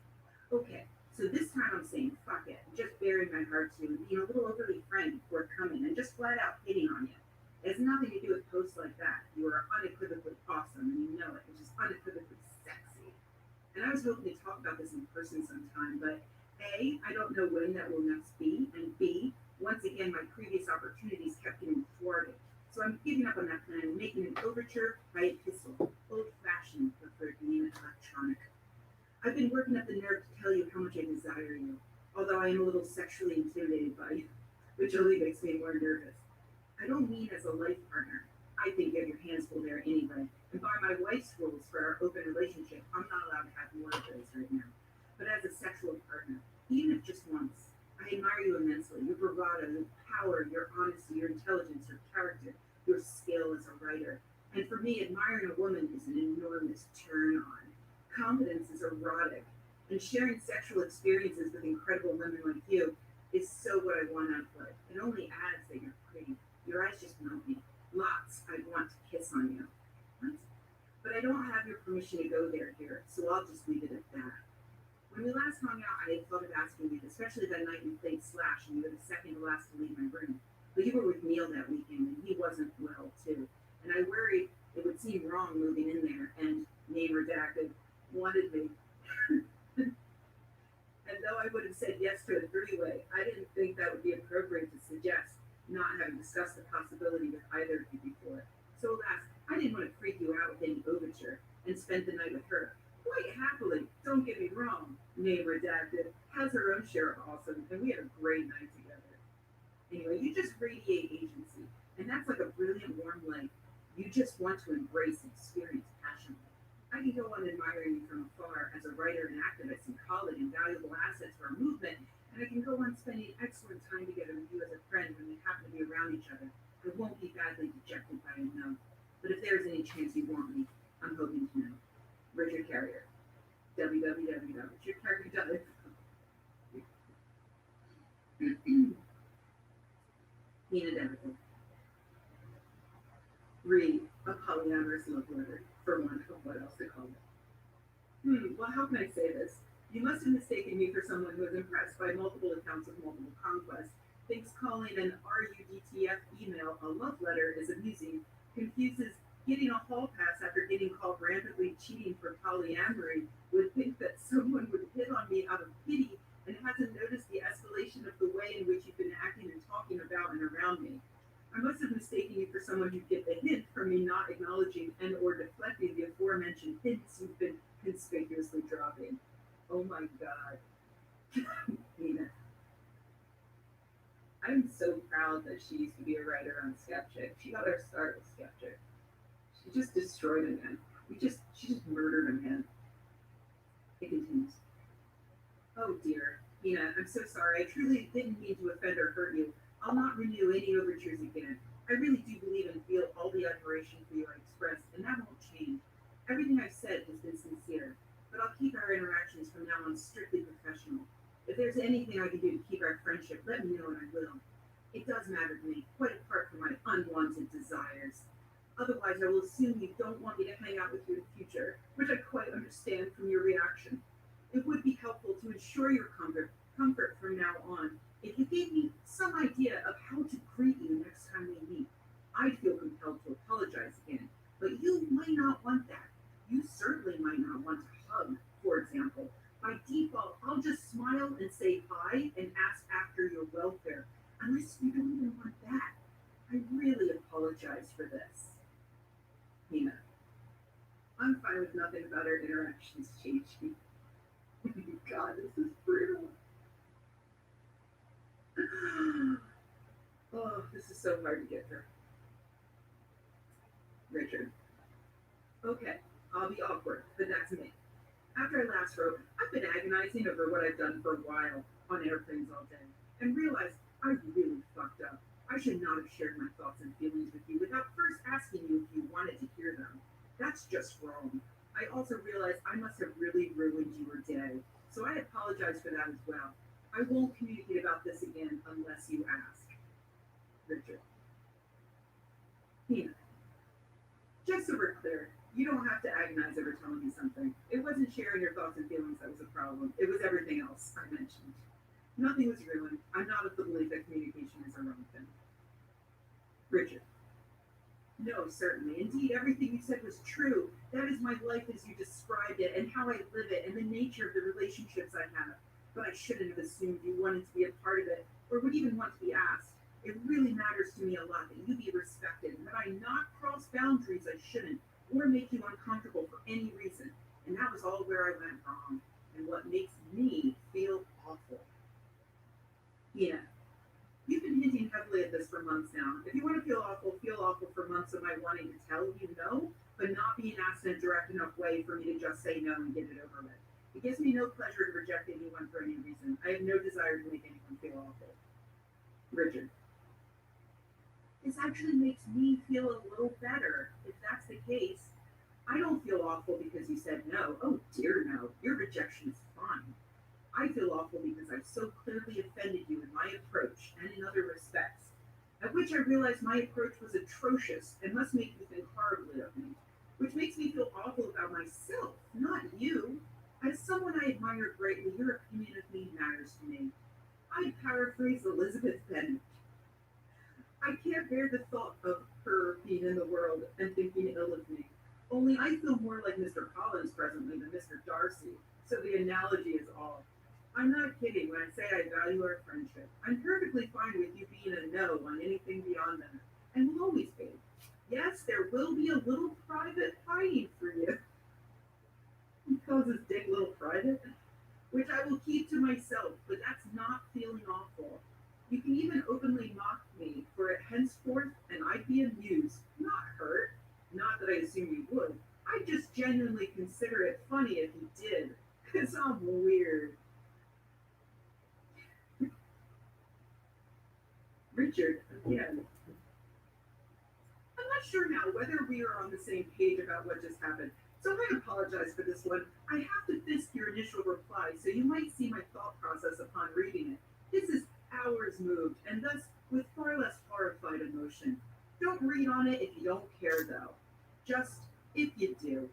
Okay, so this time I'm saying fuck it, just burying my heart to you and being a little overly frank before coming and just flat out hitting on you. It has nothing to do with posts like that. You are unequivocally awesome and you know it, which is unequivocally sexy. And I was hoping to talk about this in person sometime, but A, I don't know when that will next be, and B, once again, my previous opportunities kept getting thwarted. So I'm giving up on that plan and making an overture by epistle, old-fashioned, preferred being electronic. I've been working up the nerve to tell you how much I desire you, although I am a little sexually intimidated by you, which only makes me more nervous. I don't mean as a life partner. I think you have your hands full there anyway, and by my wife's rules for our open relationship, I'm not allowed to have more of those right now. But as a sexual partner, even if just once, I admire you immensely. You're bravado, your power, your honesty, your intelligence, your character, your skill as a writer. And for me, admiring a woman is an enormous turn on. Confidence is erotic, and sharing sexual experiences with incredible women like you is so what I want out of life. It only adds that you're pretty. Your eyes just melt me. Lots I want to kiss on you. What? But I don't have your permission to go there here, so I'll just leave it at that. When we last hung out, I had thought of asking you, especially that night we played Slash and you were the second to last to leave my room. But you were with Neil that weekend and he wasn't well, too. And I worried it would seem wrong moving in there and, name redacted, wanted me. And though I would have said yes to a three-way, I didn't think that would be appropriate to suggest, not having discussed the possibility with either of you before. So alas, I didn't want to freak you out with any overture and spend the night with her. Quite happily, don't get me wrong, name redacted, has her own share of awesome, and we had a great night together. Anyway, you just radiate agency, and that's like a brilliant warm light. You just want to embrace and experience passionately. I can go on admiring you from afar as a writer and activist and colleague and valuable assets for our movement, and I can go on spending excellent time together with you as a friend when we happen to be around each other. I won't be badly dejected by a no. But if there's any chance you want me, I'm hoping to know. Richard Carrier. www.richardcarrier.com. Nina Deverton. Read a polyamorous love letter, for want of what else to call it. Well, how can I say this? You must have mistaken me for someone who is impressed by multiple accounts of multiple conquests, thinks calling an RUDTF email a love letter is amusing, confuses getting a hall pass after getting called rampantly cheating for polyamory, would think that someone would hit on me out of pity, and hasn't noticed the escalation of the way in which you've been acting and talking about and around me. I must have mistaken you for someone who'd get the hint from me not acknowledging and or deflecting the aforementioned hints you've been conspicuously dropping. Oh my God. Nina. I'm so proud that she used to be a writer on Skeptic. She got her start with Skeptic. She just destroyed a man. She just murdered a man. It continues. Oh dear. Nina, I'm so sorry. I truly didn't mean to offend or hurt you. I'll not renew any overtures again. I really do believe and feel all the admiration for you I expressed, and that won't change. Everything I've said has been sincere, but I'll keep our interactions from now on strictly professional. If there's anything I can do to keep our friendship, let me know and I will. It does matter to me, quite apart from my unwanted desires. Otherwise, I will assume you don't want me to hang out with you in the future, which I quite understand from your reaction. It would be helpful to ensure your comfort from now on if you gave me some idea of how to greet you next time we meet. I'd feel compelled to apologize again, but you might not want that. You certainly might not want to hug, for example. By default, I'll just smile and say hi and ask after your welfare, unless you don't even want that. I really apologize for this. Nina. I'm fine with nothing about our interactions changing. God, this is brutal. Oh, this is so hard to get through. Richard. Okay, I'll be awkward, but that's me. After I last wrote, I've been agonizing over what I've done for a while on airplanes all day, and realized I really fucked up. I should not have shared my thoughts and feelings with you without first asking you if you wanted to hear them. That's just wrong. I also realized I must have really ruined your day, so I apologize for that as well. I won't communicate about this again unless you ask. Richard. Nina. Just so we're clear, you don't have to agonize over telling me something. It wasn't sharing your thoughts and feelings that was a problem. It was everything else I mentioned. Nothing was ruined. I'm not of the belief that communication is a wrong thing. Richard. No, certainly. Indeed, everything you said was true. That is my life as you described it, and how I live it, and the nature of the relationships I have. But I shouldn't have assumed you wanted to be a part of it, or would even want to be asked. It really matters to me a lot that you be respected, and that I not cross boundaries I shouldn't, or make you uncomfortable for any reason. And that was all where I went wrong, and what makes me feel awful. Yeah. You've been hinting heavily at this for months now. If you want to feel awful for months of my wanting to tell you no, but not being asked in a direct enough way for me to just say no and get it over with. It gives me no pleasure to reject anyone for any reason. I have no desire to make anyone feel awful. Richard. This actually makes me feel a little better. If that's the case, I don't feel awful because you said no. Oh dear no, your rejection is fine. I feel awful because I've so clearly offended you in my approach and in other respects, at which I realized my approach was atrocious and must make you think horribly of me, which makes me feel awful about myself, not you. As someone I admire greatly, your opinion of me matters to me. I paraphrase Elizabeth Bennet. I can't bear the thought of her being in the world and thinking ill of me. Only I feel more like Mr. Collins presently than Mr. Darcy, so the analogy is off. I'm not kidding when I say I value our friendship. I'm perfectly fine with you being a no on anything beyond that, and will always be. Yes, there will be a little private fighting for you. He calls his dick little private, which I will keep to myself, but that's not feeling awful. You can even openly mock me for it henceforth, and I'd be amused, not hurt. Not that I assume you would. I'd just genuinely consider it funny if you did, because I'm weird. Richard, again. I'm not sure now whether we are on the same page about what just happened, so I apologize for this one. I have to fisk your initial reply, so you might see my thought process upon reading it. This is hours moved, and thus with far less horrified emotion. Don't read on it if you don't care, though. Just if you do.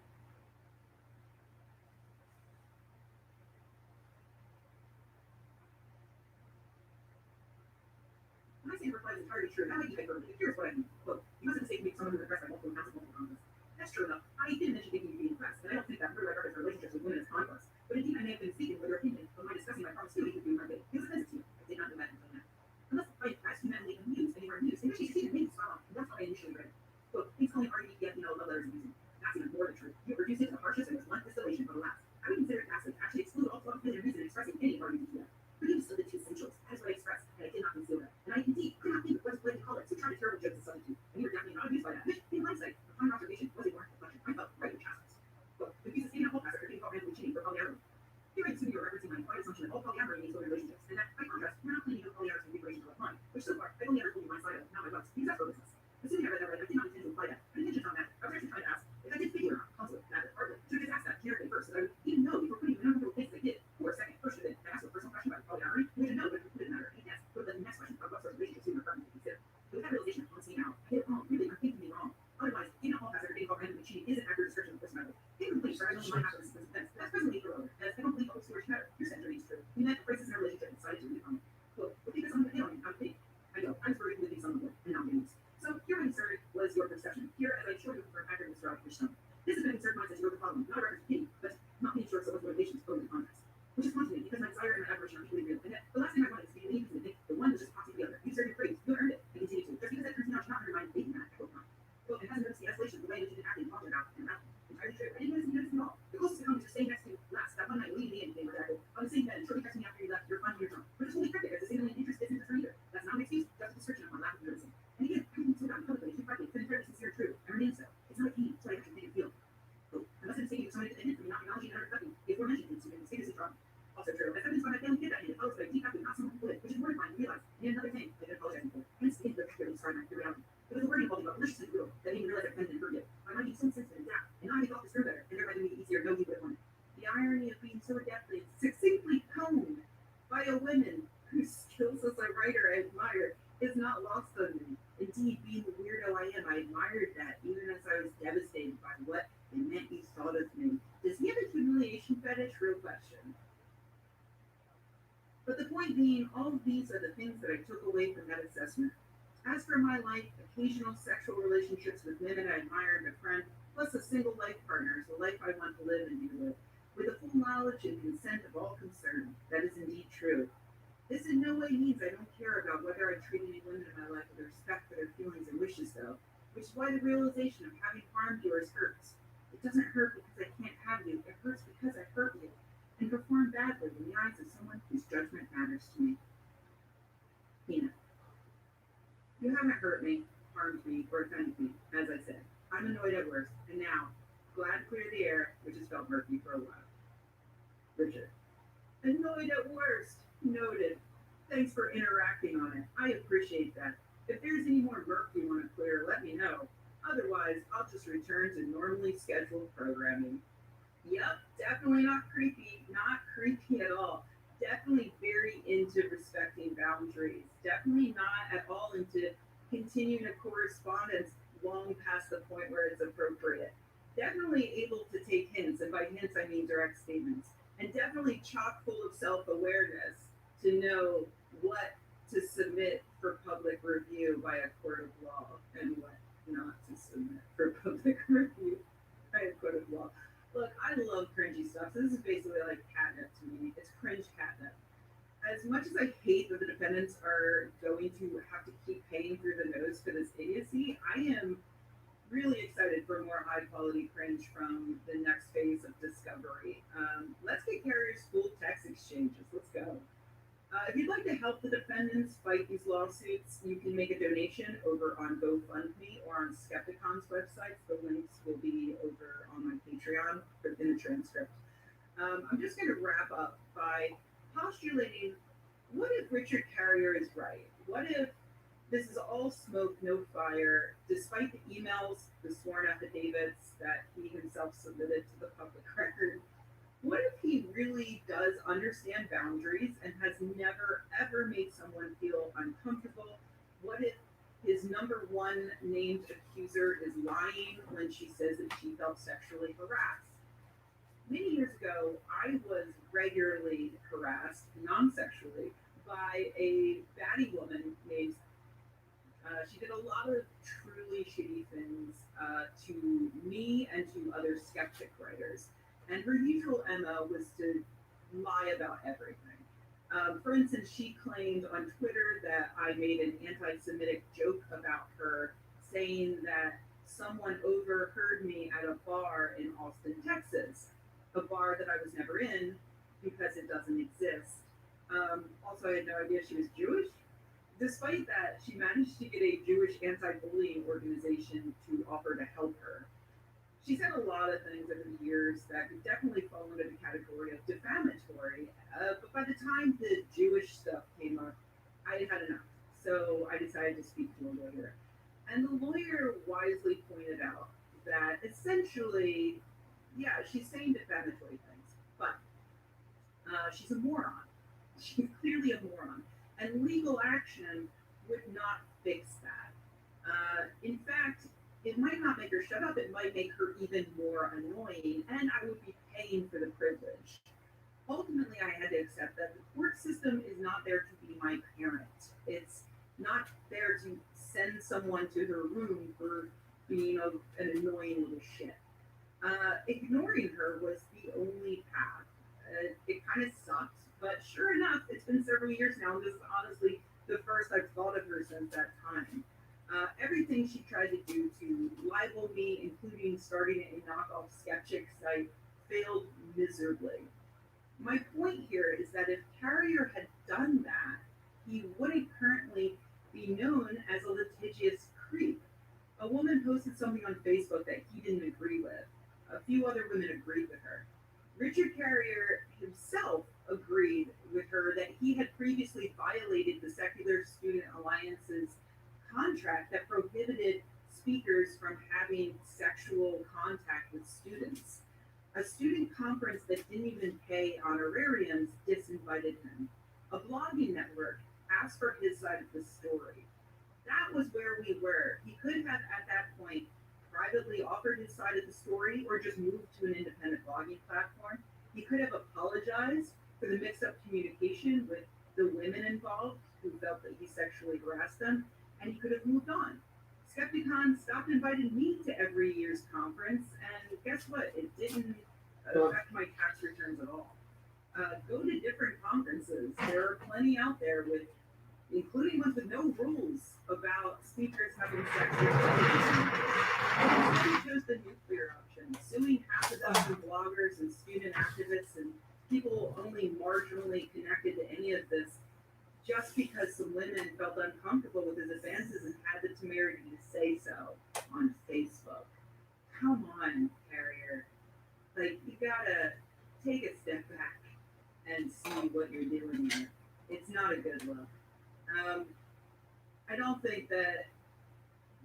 When I say reply is entirely true, that might be hyperbole. Here's what I mean. Quote, you mustn't mistake me for someone who's impressed by multiple accounts of multiple conquests. That's true enough. I did mention thinking you'd be impressed, and I don't think that really reference relationships with women as conquests. But indeed, I may have been mistaken with your opinion of my discussing my promiscuity with you in my day. It was offensive to you. I did not know that until now. Unless I asked you mentally amused, and you were amused, in which case you seemed to make spot on, and that's how I initially read it. Quote, please call me RED, yet love letters amusing. That's even more than true. You have reduced it to the harshest and most blunt distillation of the last. I would consider it passive, actually exclude all thought, feeling, or reason in expressing any argument to that. Reduced to the two essentials, that is what I expressed, and I did not conceal that. And I indeed could not think of what is to call it, so tried to terrible jokes and substitute, and you were definitely not amused by that, which, in hindsight, upon observation, was a warrant reflection. I felt right in chastise. Quote, if you sustain a whole passer, being called randomly cheating for polyamory. Here I assume you are referencing my implied assumption that all polyamory means open relationships, and that, by contrast, we're not claiming no polyamorous configurations of mine, which so far, I've only ever told you my side of, not my wife's, because that's for business. Assuming I read that right, I did not intend to imply that. I didn't on that. I was actually trying to ask if I did figure or not, consulate, that is hardly. Should I just ask that generically first, so that I would even know before putting you in uncomfortable place as I did. Or second, first should I ask a personal question about polyamory, and we should know, but it didn't matter. And yes, but the next question about what sort of relationships you refer to consider. With that realization on me now, I hit it wrong. Really, I'm thinking me wrong. Otherwise, being a whole passer, being called randomly cheating is an accurate description of personality. Incomplete, sorry, I only might have this offense. That's presently irrelevant, as I don't believe all stories matter. Your center is true. We met crisis in our relationship and decided to leave on it. Quote, but because I'm hit on me, I'm fake. I know, I'm worried with these on the board, and not getting used. So here my concern was your perception. Here, as I showed you from accurate Mr. Stone. This has been a concern of mine since you wrote the following, not a reference to pity, but not being sure of someone's motivations owing to context. Which is fun to me, because my desire and my admiration are equally real. And yet, the last thing I wanted is to be believed to think the one was just proxy to the other. You deserve your praise. You earned it. And continue to. Just because that turns me out should not undermine thinking that. I hope not. Well, it hasn't noticed the escalation of the way in which you've been acting and talking about and around. Entirely true. I didn't notice you noticed at all. The closest to coming to staying next to last, that one night leading me and they were on the same bed and shortly texting me after you left, you're fun and you're drunk. Which is totally cryptic, as the same interest isn't for either. That's not an excuse, just a description of my lack of noticing. And again, everything so down publicly, too frankly, it's entirely sincere and true. I remain so. It's not a pain, it's what I actually think and feel. So, unless it's taking somebody to the end for me not acknowledging and reflecting the aforementioned things, you can mistake this as wrong. Also true. As evidence by my failing kid that I needed, I deep after not someone who would, which is mortifying to realize. And another thing, I didn't apologize for. Hence, the input really started my reality. It was a word involving about maliciously brutal that made me realize I offended and hurt you. My mind being so sensitive and adapt, and now I thought this through better, and thereby made it easier to know you would have wanted. The irony of being so adeptly and succinctly honed by a woman whose skills as a writer I admire is not lost on me. Indeed, being the weirdo I am, I admired that, even as I was devastated by what it meant you thought of me. Does he have a humiliation fetish? Real question. But the point being, all of these are the things that I took away from that assessment. As for my life, occasional sexual relationships with women I admire and befriend, plus a single life partner is the life I want to live and be lived, with the full knowledge and consent of all concerned. That is indeed true. This in no way means I don't care about whether I treat any women in my life with respect for their feelings and wishes, though, which is why the realization of having harmed yours hurts. It doesn't hurt because I can't have you, it hurts because I hurt you, and perform badly in the eyes of someone whose judgment matters to me. Nina. You haven't hurt me, harmed me, or offended me, as I said. I'm annoyed at worst, and now, glad to clear the air, which has felt murky for a while. Richard. Annoyed at worst. Noted. Thanks for interacting on it. I appreciate that. If there's any more murk you want to clear, let me know. Otherwise, I'll just return to normally scheduled programming. Yep, definitely not creepy. Not creepy at all. Definitely very into respecting boundaries. Definitely not at all into continuing a correspondence long past the point where it's appropriate. Definitely able to take hints, and by hints I mean direct statements. And definitely chock full of self awareness to know what to submit for public review by a court of law and what not to submit for public review by a court of law. Look, I love cringy stuff. So this is basically like catnip to me. It's cringe catnip. As much as I hate that the defendants are going to have to keep paying through the nose for this idiocy, I am really excited for more high quality cringe from the next phase of discovery. Let's get carriers full text exchanges. Let's go. If you'd like to help the defendants fight these lawsuits, you can make a donation over on GoFundMe or on Skepticon's websites. The links will be over on my Patreon in the transcript. I'm just going to wrap up by postulating, what if Richard Carrier is right? What if this is all smoke, no fire, despite the emails, the sworn affidavits that he himself submitted to the public record? What if he really does understand boundaries and has never ever made someone feel uncomfortable? What if his number one named accuser is lying when she says that she felt sexually harassed? Many years ago, I was regularly harassed, non sexually, by a batty woman named she did a lot of truly shitty things to me and to other skeptic writers. And her usual MO was to lie about everything. For instance, she claimed on Twitter that I made an anti Semitic joke about her, saying that someone overheard me at a bar in Austin, Texas, a bar that I was never in because it doesn't exist. Also, I had no idea she was Jewish. Despite that, she managed to get a Jewish anti-bullying organization to offer to help her. She said a lot of things over the years that could definitely fall under the category of defamatory, but by the time the Jewish stuff came up, I had had enough. So I decided to speak to a lawyer. And the lawyer wisely pointed out that essentially, yeah, she's saying defamatory things, but she's a moron. She's clearly a moron. And legal action would not fix that. In fact, it might not make her shut up, it might make her even more annoying, and I would be paying for the privilege. Ultimately, I had to accept that the court system is not there to be my parent. It's not there to send someone to her room for being an annoying little shit. Ignoring her was the only path. It kind of sucked, but sure enough, it's been several years now, and this is honestly the first I've thought of her since that time. Everything she tried to do to libel me, including starting a knockoff skeptic site, failed miserably. My point here is that if Carrier had done that, he wouldn't currently be known as a litigious creep. A woman posted something on Facebook that he didn't agree with. A few other women agreed with her. Richard Carrier himself agreed with her that he had previously violated the Secular Student Alliance's contract that prohibited speakers from having sexual contact with students. A student conference that didn't even pay honorariums disinvited him. A blogging network asked for his side of the story. That was where we were. He could have, at that point, privately offered his side of the story or just moved to an independent blogging platform. He could have apologized for the mixed up communication with the women involved who felt that he sexually harassed them, and he could have moved on. Skepticon stopped inviting me to every year's conference, and guess what? It didn't affect my tax returns at all. Go to different conferences. There are plenty out there with, including ones with no rules about speakers having sex with television. He chose the nuclear option, suing half a dozen bloggers and student activists and people only marginally connected to any of this just because some women felt uncomfortable with his advances and had the temerity to say so on Facebook. Come on, Carrier. Like, you gotta take a step back and see what you're doing here. It's not a good look. I don't think that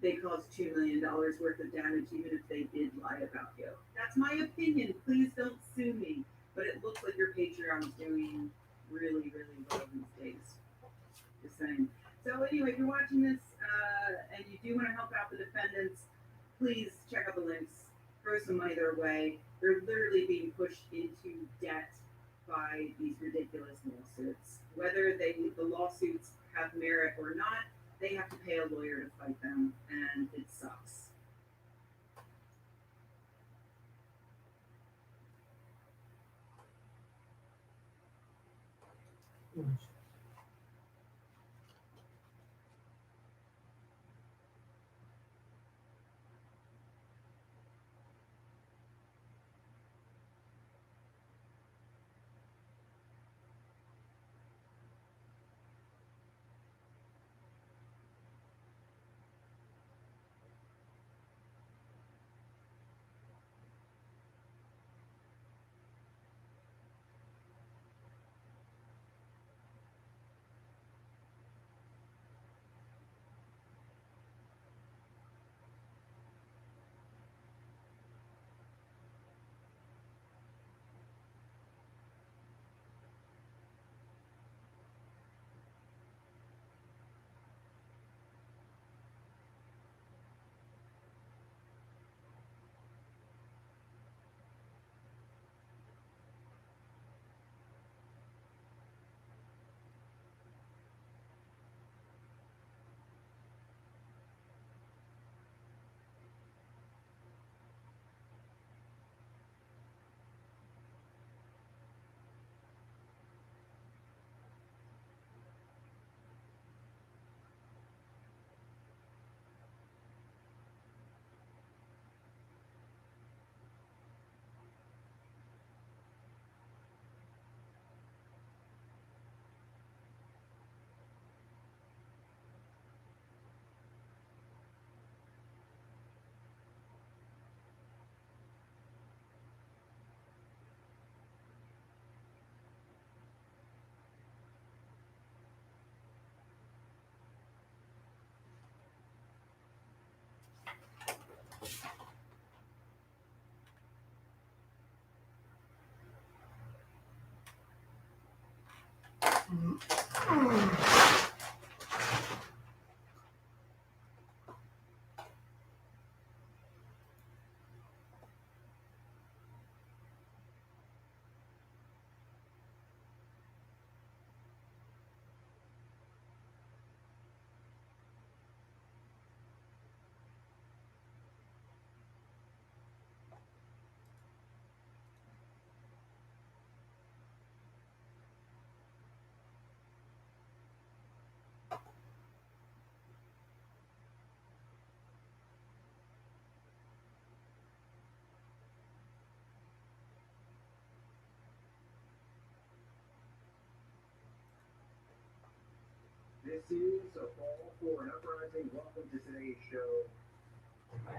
they caused $2 million worth of damage, even if they did lie about you. That's my opinion. Please don't sue me. But it looks like your Patreon's doing really, really well these days. Just saying. So anyway, if you're watching this and you do want to help out the defendants, please check out the links. Throw some money their way. They're literally being pushed into debt by these ridiculous lawsuits. Whether the lawsuits have merit or not, they have to pay a lawyer to fight them, and it sucks. This is a call for an uprising. Welcome to today's show.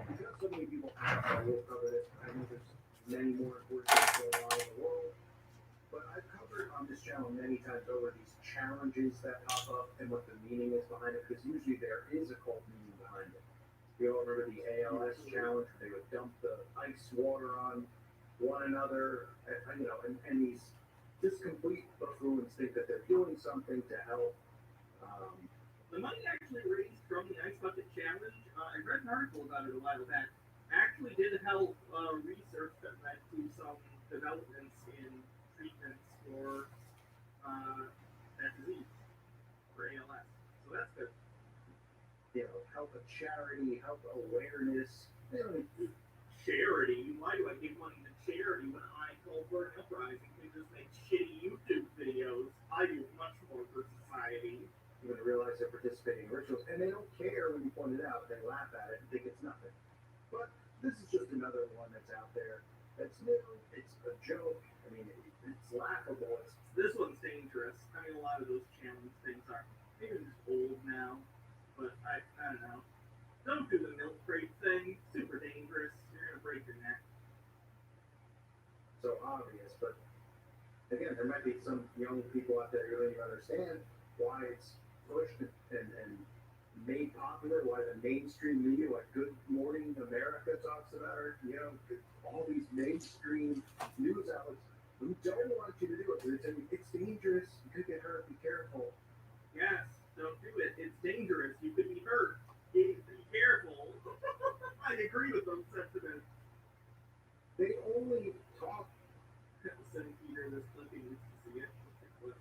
Because so many people ask, I will cover this. I know there's many more important things going on in the world, but I've covered on this channel many times over these challenges that pop up and what the meaning is behind it, because usually there is a cult meaning behind it. You all remember the ALS challenge? They would dump the ice water on one another, and these just complete buffoons think that they're doing something to help. The money actually raised from the Ice Bucket Challenge, I read an article about it a while back, actually did help research that led to some developments in treatments for that disease, for ALS. So that's good. Help a charity, help awareness. Charity? Why do I give money to charity when I call for an uprising and just make shitty YouTube videos? I do much more for society. You're going to realize they're participating in rituals, and they don't care when you point it out. They laugh at it and think it's nothing. But this is just another one that's out there. That's new. It's a joke. I mean, it's laughable. This one's dangerous. I mean, a lot of those challenge things are maybe just old now, but I don't know. Don't do the milk crate thing. Super dangerous. You're gonna break your neck. So obvious, but again, there might be some young people out there who don't even understand why it's pushed and made popular, why the mainstream media, like Good Morning America talks about it, you know, all these mainstream news outlets who don't want you to do it. They're saying it's dangerous, you could get hurt, be careful. Yes, don't do it. It's dangerous. You could be hurt. Be careful. I agree with those sentiments. They only talk. Send Peter this clipping needs to see it. Clip.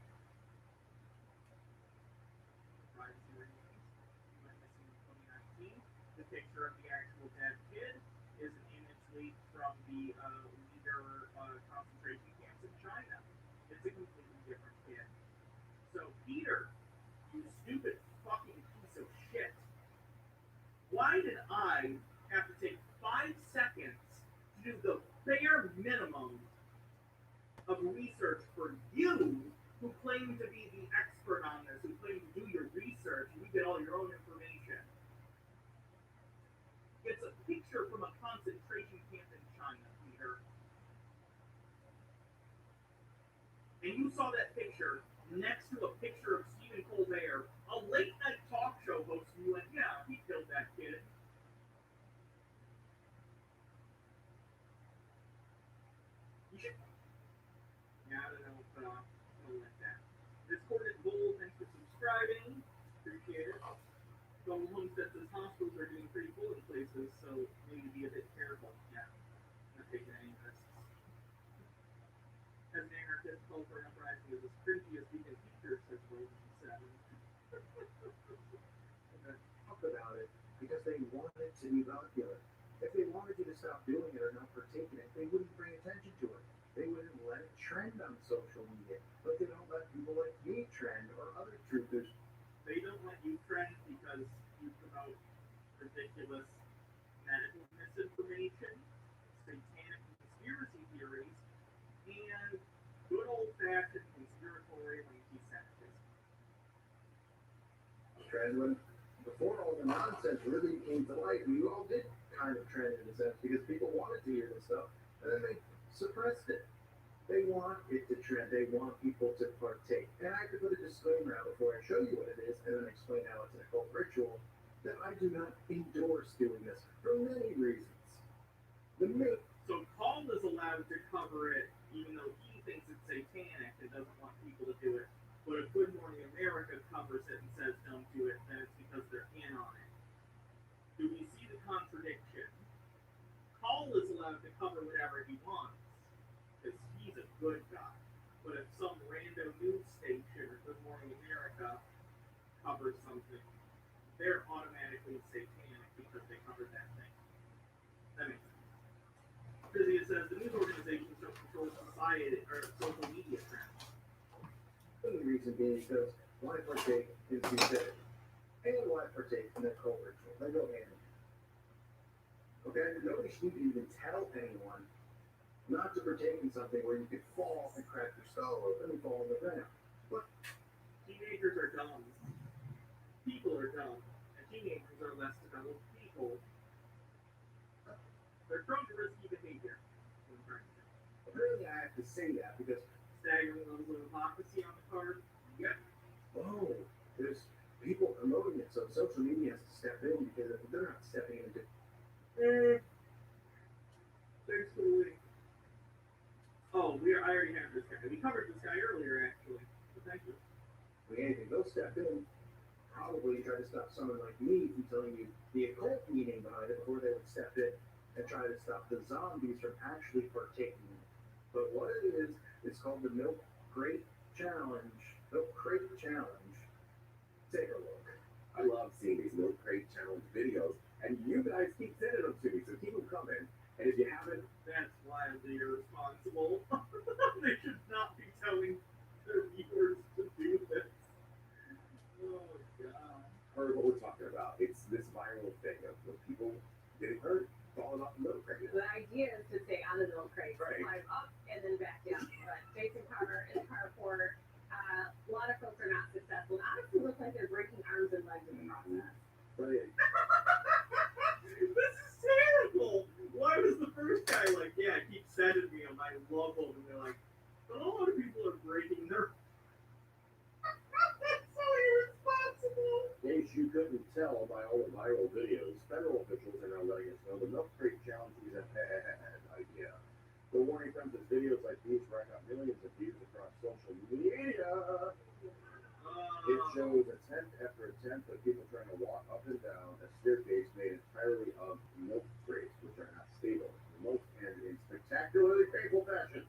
Privacy reasons. You might have seen in 2019. The picture of the actual dead kid is an image leaked from the Uyghur concentration camps in China. It's a completely different kid. So Peter, you stupid fucking piece of shit. Why did I have to take 5 seconds to do the bare minimum of research for you who claim to be the expert on this, who claim to do your research and you get all your own information? It's a picture from a concentration camp in China, Peter. And you saw that picture next to a picture of Stephen Colbert, a late night talk show host, and you went, yeah, he killed that kid. You should. Yeah, I don't know if something like that. Discord is bold, thanks for subscribing. Appreciate it. Golden Homestead says hospitals are getting pretty full in places, so maybe be a bit careful. Yeah, not taking any risks. As an anarchist, call for an uprising is as cringy as we can feature, says Golden 7. Talk about it because they want it to be popular. If they wanted you to stop doing it or not partaking in it, they wouldn't bring attention to it. They wouldn't let it trend on social media. But they don't let people like me trend or other truthers. They don't let you trend because you promote ridiculous medical misinformation, satanic conspiracy theories, and good old-fashioned conspiratorial anti-Semitism. Trend when before all the nonsense really came to light, we all did kind of trend in a sense because people wanted to hear this stuff, and then they suppressed it. They want it to trend. They want people to partake. And I could put a disclaimer out before I show you what it is and then explain how it's an occult ritual that I do not endorse doing this for many reasons. The myth. So Paul is allowed to cover it even though he thinks it's satanic and doesn't want people to do it. But if Good Morning America covers it and says don't do it, then it's because they're in on it. Do we see the contradiction? Paul is allowed to cover whatever he wants because he's a good guy. But if some random news station or Good Morning America covers something, they're automatically satanic because they covered that thing. That makes sense. Physicus says the news organizations don't control society or social media trends. The reason being because why partake in stupidity and why partake in the occult ritual? They go hand in hand. Okay? Nobody should even tell anyone not to partake in something where you could fall and crack your skull open and fall on the ground. But teenagers are dumb. People are dumb. And teenagers are less developed people. They're prone to risky behavior. apparently I have to say that because Staggering levels of hypocrisy on the card. yeah, oh, there's people promoting it, so social media has to step in because if they're not stepping in to Thanks for the link. Oh, I already have this guy. We covered this guy earlier, actually. So thank you. anything, they'll step in, probably try to stop someone like me from telling you the occult meaning behind it before they would step in and try to stop the zombies from actually partaking in it. But what it is, it's called the Milk Crate Challenge. Milk Crate Challenge. Take a look. I love seeing these Milk Crate Challenge videos, and you guys keep sending them to me, so keep them coming. And if you haven't, That's wildly irresponsible. They should not be telling their viewers to do this. Oh, God. heard what we're talking about. It's this viral thing of people getting hurt, falling off the milk crate. The idea is to stay on the milk crate, Right. climb up and then back down. But Jason Carter in the carport, a lot of folks are not successful. It honestly looks like they're breaking arms and legs in the process. Brilliant. This is terrible. Why was the first guy like, yeah, keep sending me them, I love them, and they're like, but a lot of people are can tell by all the viral videos, federal officials are now letting us know the milk crate challenge is a bad idea. The warning comes as videos like these rack up millions of views across social media. It shows attempt after attempt of people trying to walk up and down a staircase made entirely of milk crates, which are not stable. The most end in spectacularly painful fashion.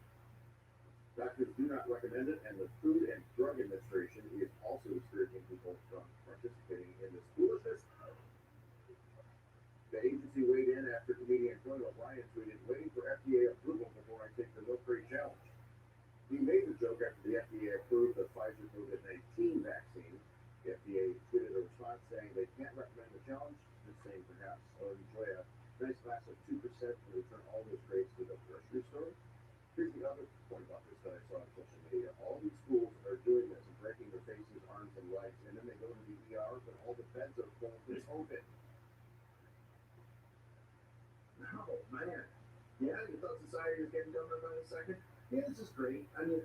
Doctors do not recommend it, and the Food and Drug Administration is also discouraging people from participating in this foolishness. The agency weighed in after comedian António Prates tweeted, "Waiting for FDA approval before I take the milk crate challenge." He made the joke after the FDA approved the Pfizer COVID-19 vaccine. The FDA tweeted a response saying they can't recommend the challenge, just saying perhaps enjoy a nice glass of 2% and return all those crates to the grocery store. Here's the other point about this that I saw on social media. All these schools are doing this and breaking their faces, arms, and legs, and then they go to the ER, but all the beds are full with COVID. Oh man. Yeah, you thought society was getting dumber by the second? Yeah, this is great. I mean,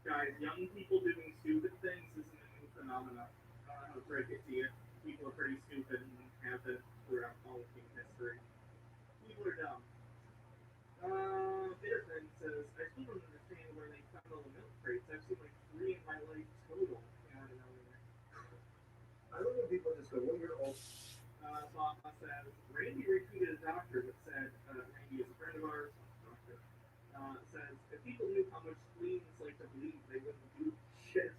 Guys, young people doing stupid things isn't a new phenomenon. I'll break it to you. People are pretty stupid and have been throughout all of human history. People are dumb. Bitterfriend says, I still don't understand where they found all the milk crates. I've seen like 3 in my life total. Yeah, I don't know. I love when people just go, well, you're old. Bob says, Randy retweeted a doctor that said, Randy is a friend of ours, doctor, says, if people knew how much spleens like to bleed, they wouldn't do shit.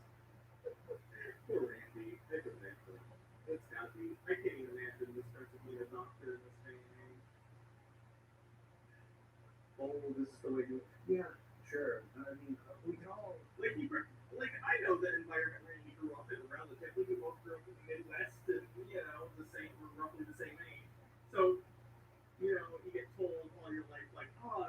Poor Randy. I could imagine. It's gotta be. I can't even imagine the stress of being a doctor in this day and age. Oh, this is the way you. Yeah, sure. I mean, we can all. Like I know that environment where you grew up in relatively, we both grew up in the Midwest and, we're roughly the same age. So, you get told all your life, like, oh,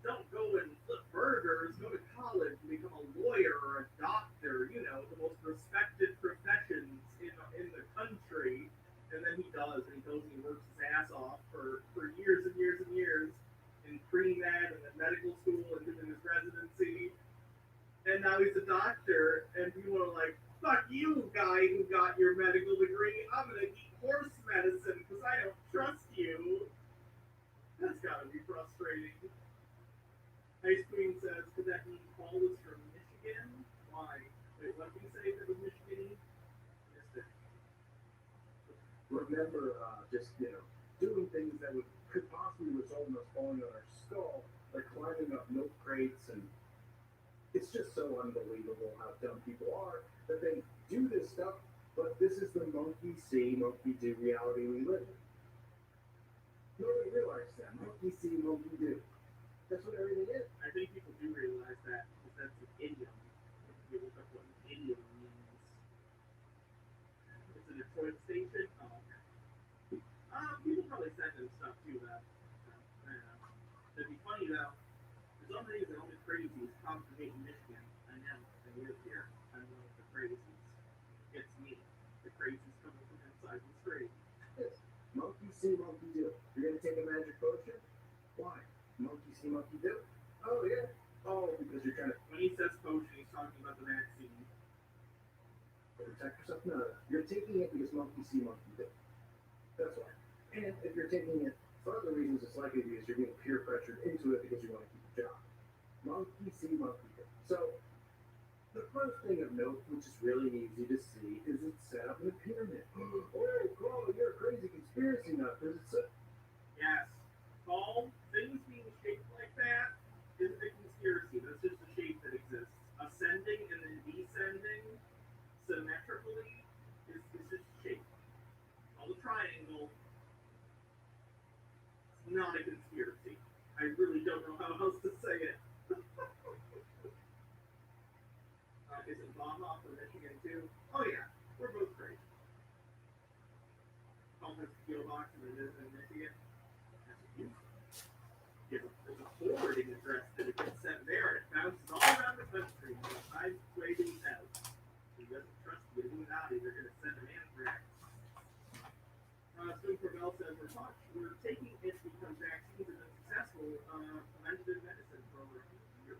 don't go and flip burgers, go to college and become a lawyer or a doctor, the most respected professions in the country. And then he does, and he goes and he works his ass off for years and years and years in pre-med and then medical school and doing his residency. And now he's a doctor, and people are like, fuck you, guy who got your medical degree. I'm going to eat horse medicine because I don't trust you. That's got to be frustrating. Ice Queen says, could that mean Paul was from Michigan? Why? Wait, what did you say that was Michigan? Missed it. Remember, just, doing things that could possibly result in us falling on our skull, like climbing up milk crates, and it's just so unbelievable how dumb people are that they do this stuff, but this is the monkey see, monkey do reality we live in. Nobody realizes that. Monkey see, monkey do. That's what everything is. I think people do realize that because that's an idiom. You look up what an idiom means. It's a Detroit station. Oh, okay. People probably send them stuff too, though. I don't know. It'd be funny though. There's some things that only crazies congregate in Michigan. I know. They live here. I know the crazies. It's me. The crazies coming from inside the street. Yes. Monkey see, monkey do. You're gonna take a magic potion? Why? Monkey see, monkey do. Oh yeah. Oh, because you're trying to When he says potion, he's talking about the vaccine. protect yourself. No. You're taking it because monkey see, monkey do. That's why. And if you're taking it for other reasons, it's likely because you're being peer pressured into it because you want to keep your job. Monkey see, monkey do. So the first thing of note, which is really easy to see, is it's set up in a pyramid. Oh, Carl, you're a crazy conspiracy nut because it's a. Yes. All things being shaped like that isn't a conspiracy. That's just a shape that exists. Ascending and then descending symmetrically is just a shape. All the triangle. It's not a conspiracy. I really don't know how else to say it. Isn't Baja from Michigan too? Oh yeah, we're both great. Tom has a PO box and it is in Michigan. That's a huge. There's a forwarding address that it gets sent there and it bounces all around the country. And besides waiting out. He doesn't trust the Illuminati, they're going to send an anthrax. Stu Cravell says we're taking it because vaccines have been successful preventative medicine for over 100 years.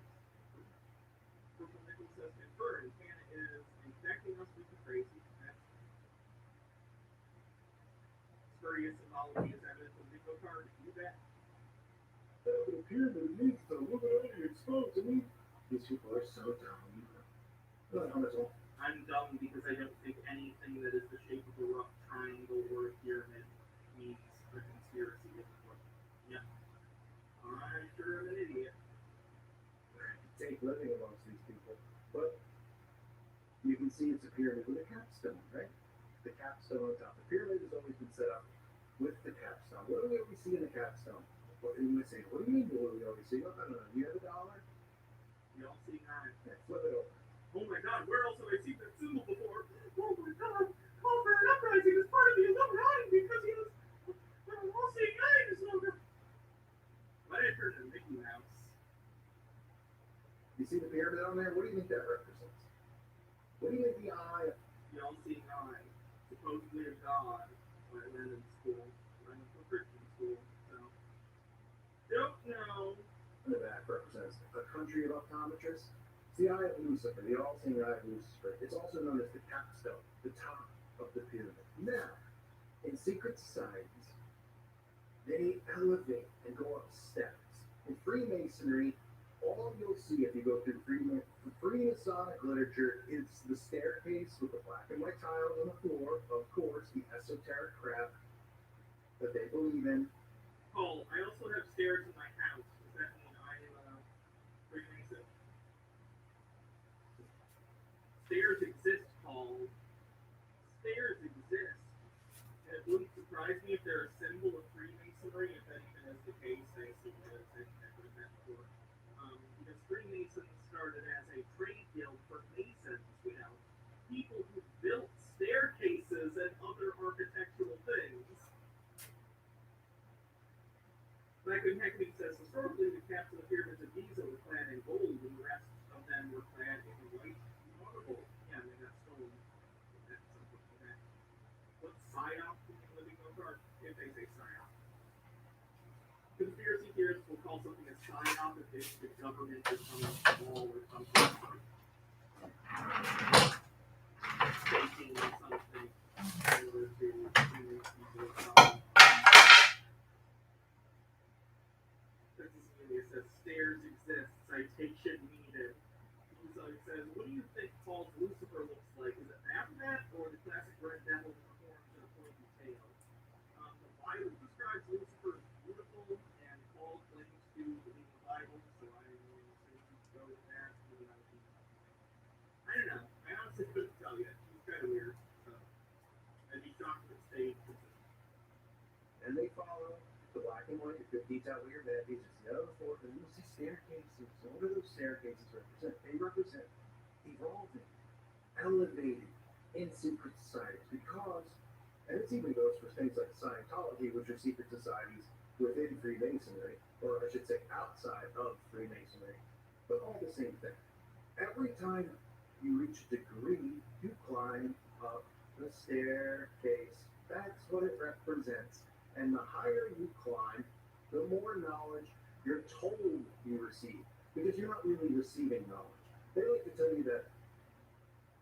Purple Nickel says confirmed Canada is infecting us with the crazy. That's curious symbology as evidence of bingo card? You bet. The pyramid needs to look at it exposed to me. These people are so dumb. That's all. I'm dumb because I don't think anything that is the shape of a rough triangle or a pyramid means a conspiracy. Yeah. I'm sure I'm an idiot. It's ain't living amongst these people. But you can see it's a pyramid with a capstone, right? The capstone on top. The pyramid has always been set up with the capstone. What do we always see in the capstone? What do you say? What do you mean what do we always see? I don't know. You have $1? You all see nine. Yeah, flip it over. Oh my god, where else have I seen that symbol before? Oh my god, call for an uprising as part of the Illuminati because he was all seeing eye in his logo. Why did I turn to Mickey Mouse? You see the pyramid on there? What do you think that represents? What do you think the eye? The all seeing eye, supposedly a god. When I went in school, I went to a Christian school, so. Don't know. The back represents a country of optometrists. It's the eye of Lucifer, the all-seeing eye of Lucifer. It's also known as the capstone, the top of the pyramid. Now, in secret societies, they elevate and go up steps. In Freemasonry, all you'll see if you go through Freemasonic literature is the staircase with the black and white tiles on the floor, of course, the esoteric crap that they believe in. Oh, I also have stairs in my house. Does that mean I am a Freemason? Stairs exist, Paul. Stairs exist. And it wouldn't surprise me if they're a symbol of Freemasonry, if that even is the case. I assume that it's heard that before. Because Freemasons started as a trade guild for masons, people who built staircases and other architectural things. Like when Heckman says, historically the caps of the pyramids of Giza were clad in gold and the rest of them were clad in white marble. Yeah, they got stolen. That's something like that. What PSYOP in the living card? If they say PSYOP. Conspiracy theorists will call something a PSYOP if the government is on a wall or something. Faking something in order to make people This is really it says stairs exist, citation needed. So it says, what do you think Paul's Lucifer looks like? Is it that or the classic red devil with horns and a pointy tail? The Bible describes Lucifer as beautiful, and Paul claims to believe the Bible, so I will say go with that. I don't know. I honestly couldn't tell you. He's kind of weird. So I'd be shocked if it stayed consistent. And they follow the black and white, the detail with your bed pieces, the other four, and you'll see staircases. So what do those staircases represent? They represent evolving, elevating in secret societies because, and this even goes for things like Scientology, which are secret societies within Freemasonry, or I should say outside of Freemasonry, but all the same thing. Every time you reach a degree, you climb up the staircase. That's what it represents. And the higher you climb, the more knowledge you're told you receive. Because you're not really receiving knowledge. They like to tell you that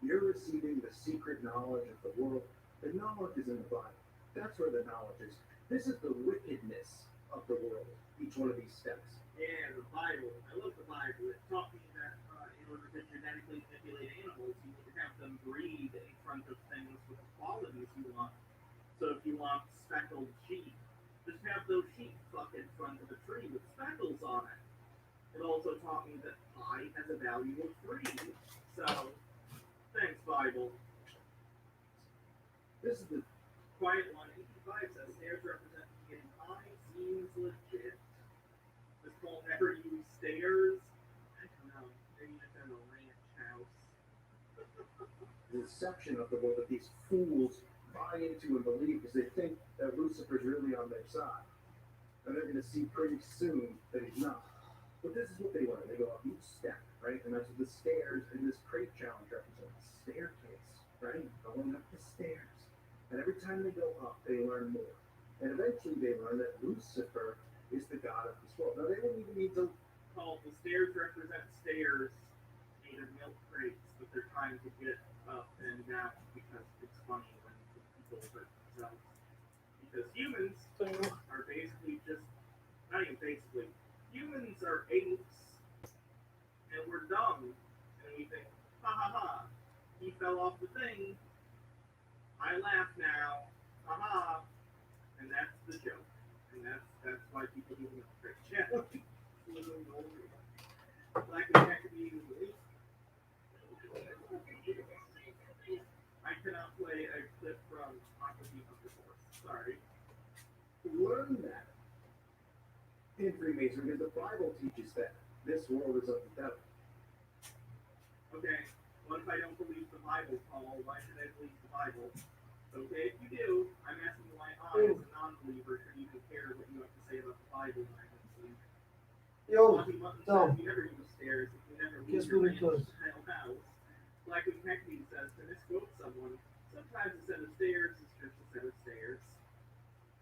you're receiving the secret knowledge of the world. The knowledge is in the Bible. That's where the knowledge is. This is the wickedness of the world, each one of these steps. Yeah, the Bible. I love the Bible. It taught me that in order to genetically manipulate animals, you need to have them breed in front of things with the qualities you want. So if you want speckled sheep, just have those sheep fuck in front of a tree with speckles on it. It also taught me that pi has a value of 3. So, thanks, Bible. This is the Quiet one, 85 says stairs represent getting pi seems legit. Does Paul never use stairs? I don't know. Maybe it's in a ranch house. deception of the world that these fools buy into and believe because they think that Lucifer's really on their side. And they're going to see pretty soon that he's not. But this is what they learn. They go up each step, right? And that's what the stairs in this crate challenge represent. Staircase, right? Going up the stairs. And every time they go up, they learn more. And eventually they learn that Lucifer is the god of this world. Now they don't even need to... Called the stairs represent stairs made of milk crates, but they're trying to get up and down because it's funny when people hurt themselves. Because humans So, are basically just, not even basically, humans are apes, and we're dumb, and we think, ha ha ha, he fell off the thing, I laugh now, ha ha, and that's the joke, and that's why people do the trick challenge. Black and Jack I cannot play a clip from Unconfined before. Sorry. Learn that in Freemasonry because the Bible teaches that this world is of the devil. Okay, what if I don't believe the Bible, Paul? Why should I believe the Bible? Okay, if you do, I'm asking why I, as a non-believer, should even care what you have to say about the Bible when I don't believe it. yo, Monty Mutton no. says you never use stairs if you never leave Guess your what it man's does? house. Black and Hackney says to misquote someone, sometimes a set of stairs is just a set of stairs.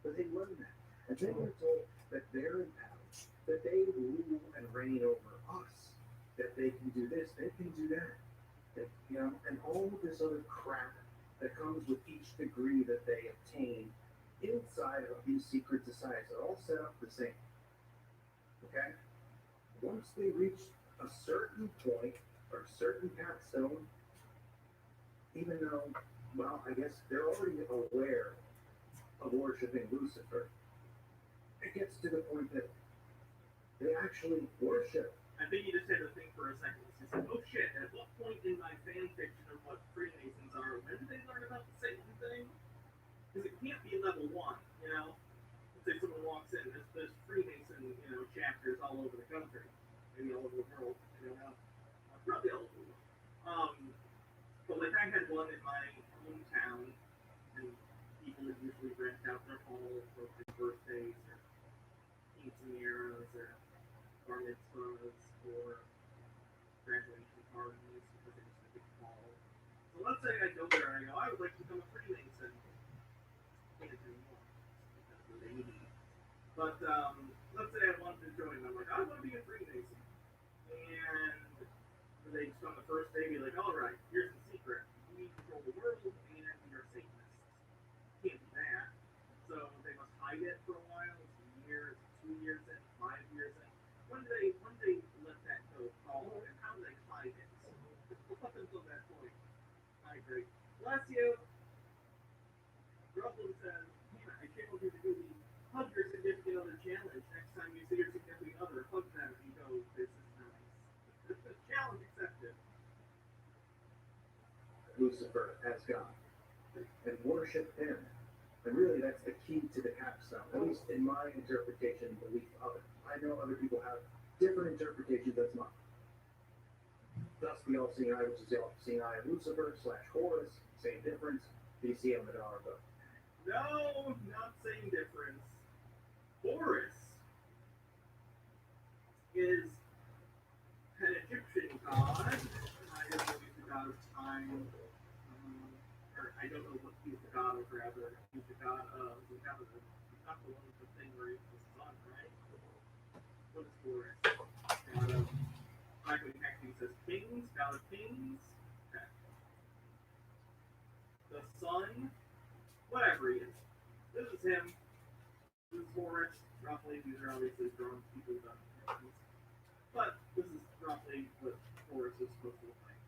But they learn that. And then they're told that they're in power, that they rule and reign over us, that they can do this, they can do that. That, you know, and all of this other crap that comes with each degree that they obtain inside of these secret societies. They're all set up the same. Okay? Once they reach a certain point or a certain capstone, even though, well, I guess they're already aware of worshiping Lucifer, it gets to the point that they actually worship. I think you just had to think for a second. You said, oh shit, at what point in my fan fiction of what Freemasons are, when did they learn about the Satan thing? Because it can't be level 1, you know? Let's say someone walks in, there's Freemason, you know, chapters all over the country, maybe all over the world, you know, probably all over the world. But like I had one in my hometown, and people would usually rent out their hall for their birthdays or quinceañeras or bar mitzvahs or graduation parties because it was a big hall. So let's say I go there and I go, I would like to become a Freemason. Can't anymore because of the 80s. But let's say I wanted to join them. I'm like, I want to be a Freemason. And they just on the first day be like, all right, here's the secret. We control the world and we are Satanists. Can't do that. So they must hide it for a while. It's a year, it's 2 years in, 5 years in. When do they let that go, Paul? And how do they hide it? Up until that point. I agree. Bless you. Russell says, yeah, I can't believe you do the hug your significant other challenge. Next time you see your significant other, hug them and go, this is nice. Challenge accepted. Lucifer as God and worship him. And really that's the key to the capstone, at least in my interpretation and belief of it. I know other people have different interpretations, that's mine. Thus the all-seeing eye, which is the all-seeing eye of Lucifer / Horus, same difference. You see on the dollar bill. No, not same difference. Horus is an Egyptian god. I don't know if he's the god of time. Or I don't know what he's the god of, rather. He's the god of, he's not the one with the thing where he's the sun, right? What is Horus? God of, Michael Hector says kings, god of kings. Okay. The sun, whatever he is. This is him. This is Horus. Roughly, these are obviously drawn people done. But this is roughly what Horus is supposed to look like.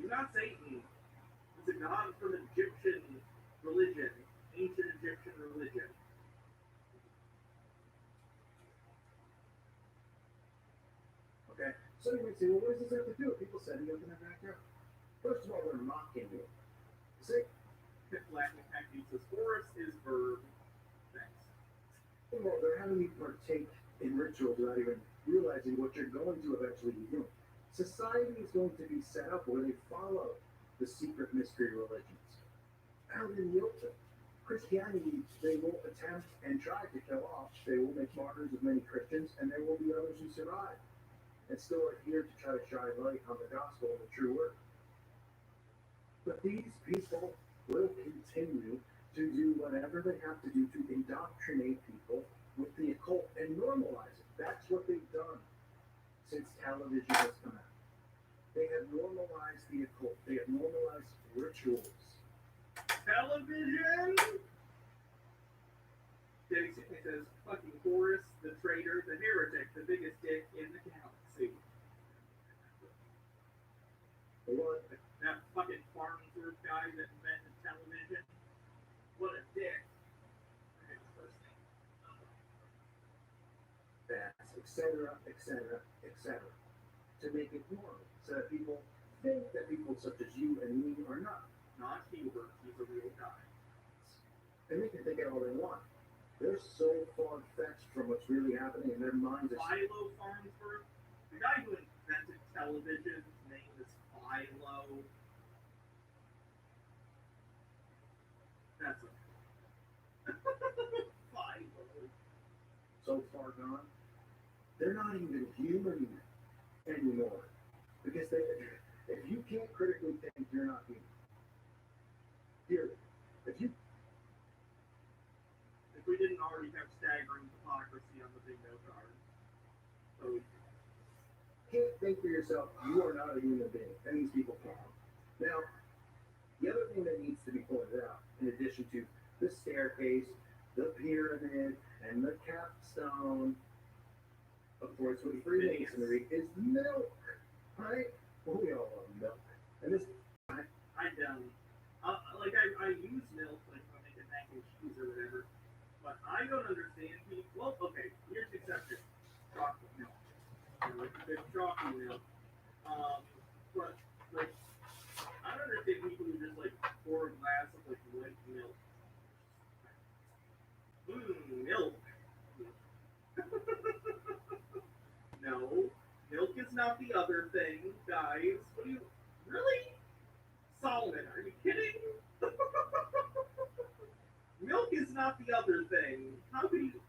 He's not Satan. He's a god from Egyptian religion, ancient Egyptian religion. Okay? So you might say, well, what does this have to do with people setting up in their backyard? First of all, they're mocking you. See? Black McHackie says Horus is verb. Thanks. Well, they're having you partake in rituals without even realizing what you're going to eventually be doing. Society is going to be set up where they follow the secret mystery religions. Out in the open. Christianity, they will attempt and try to kill off. They will make martyrs of many Christians, and there will be others who survive and still are here to try to shine light on the gospel and the true word. But these people will continue to do whatever they have to do to indoctrinate people with the occult and normalize it. That's what they've done since television has come out. They have normalized the occult. They have normalized rituals. Television? Boris, the traitor, the heretic, the biggest dick in the galaxy. What? That fucking Farnsworth guy that invented television. What a dick. Okay, first thing. That's etc., etc., etc. To make it normal, so that people think that people such as you and me are not. Not Hubert, he's a real guy. And they can think it all they want. They're so far-fetched from what's really happening in their minds. Philo Farnsworth, the guy who invented television, his name is Philo. That's a Philo. So far gone, they're not even human anymore. Because if you can't critically think, you're not human. Period. If you If we didn't already have staggering hypocrisy on the bingo card. So can't think for yourself, you are not a human being. And these people can't. Now, the other thing that needs to be pointed out, in addition to the staircase, the pyramid, and the capstone, of course, with Freemasonry, is milk. Right? Well, we all love milk. And this, I use milk like when I'm making mac and cheese or whatever, but I don't understand people. Well, okay, here's the exception: chocolate milk. Like a big chocolate milk. But like, I don't understand people who just like pour a glass of like white milk. Milk. No, milk is not the other thing, guys. What do you really? Solomon, are you kidding? Milk is not the other thing. How can you?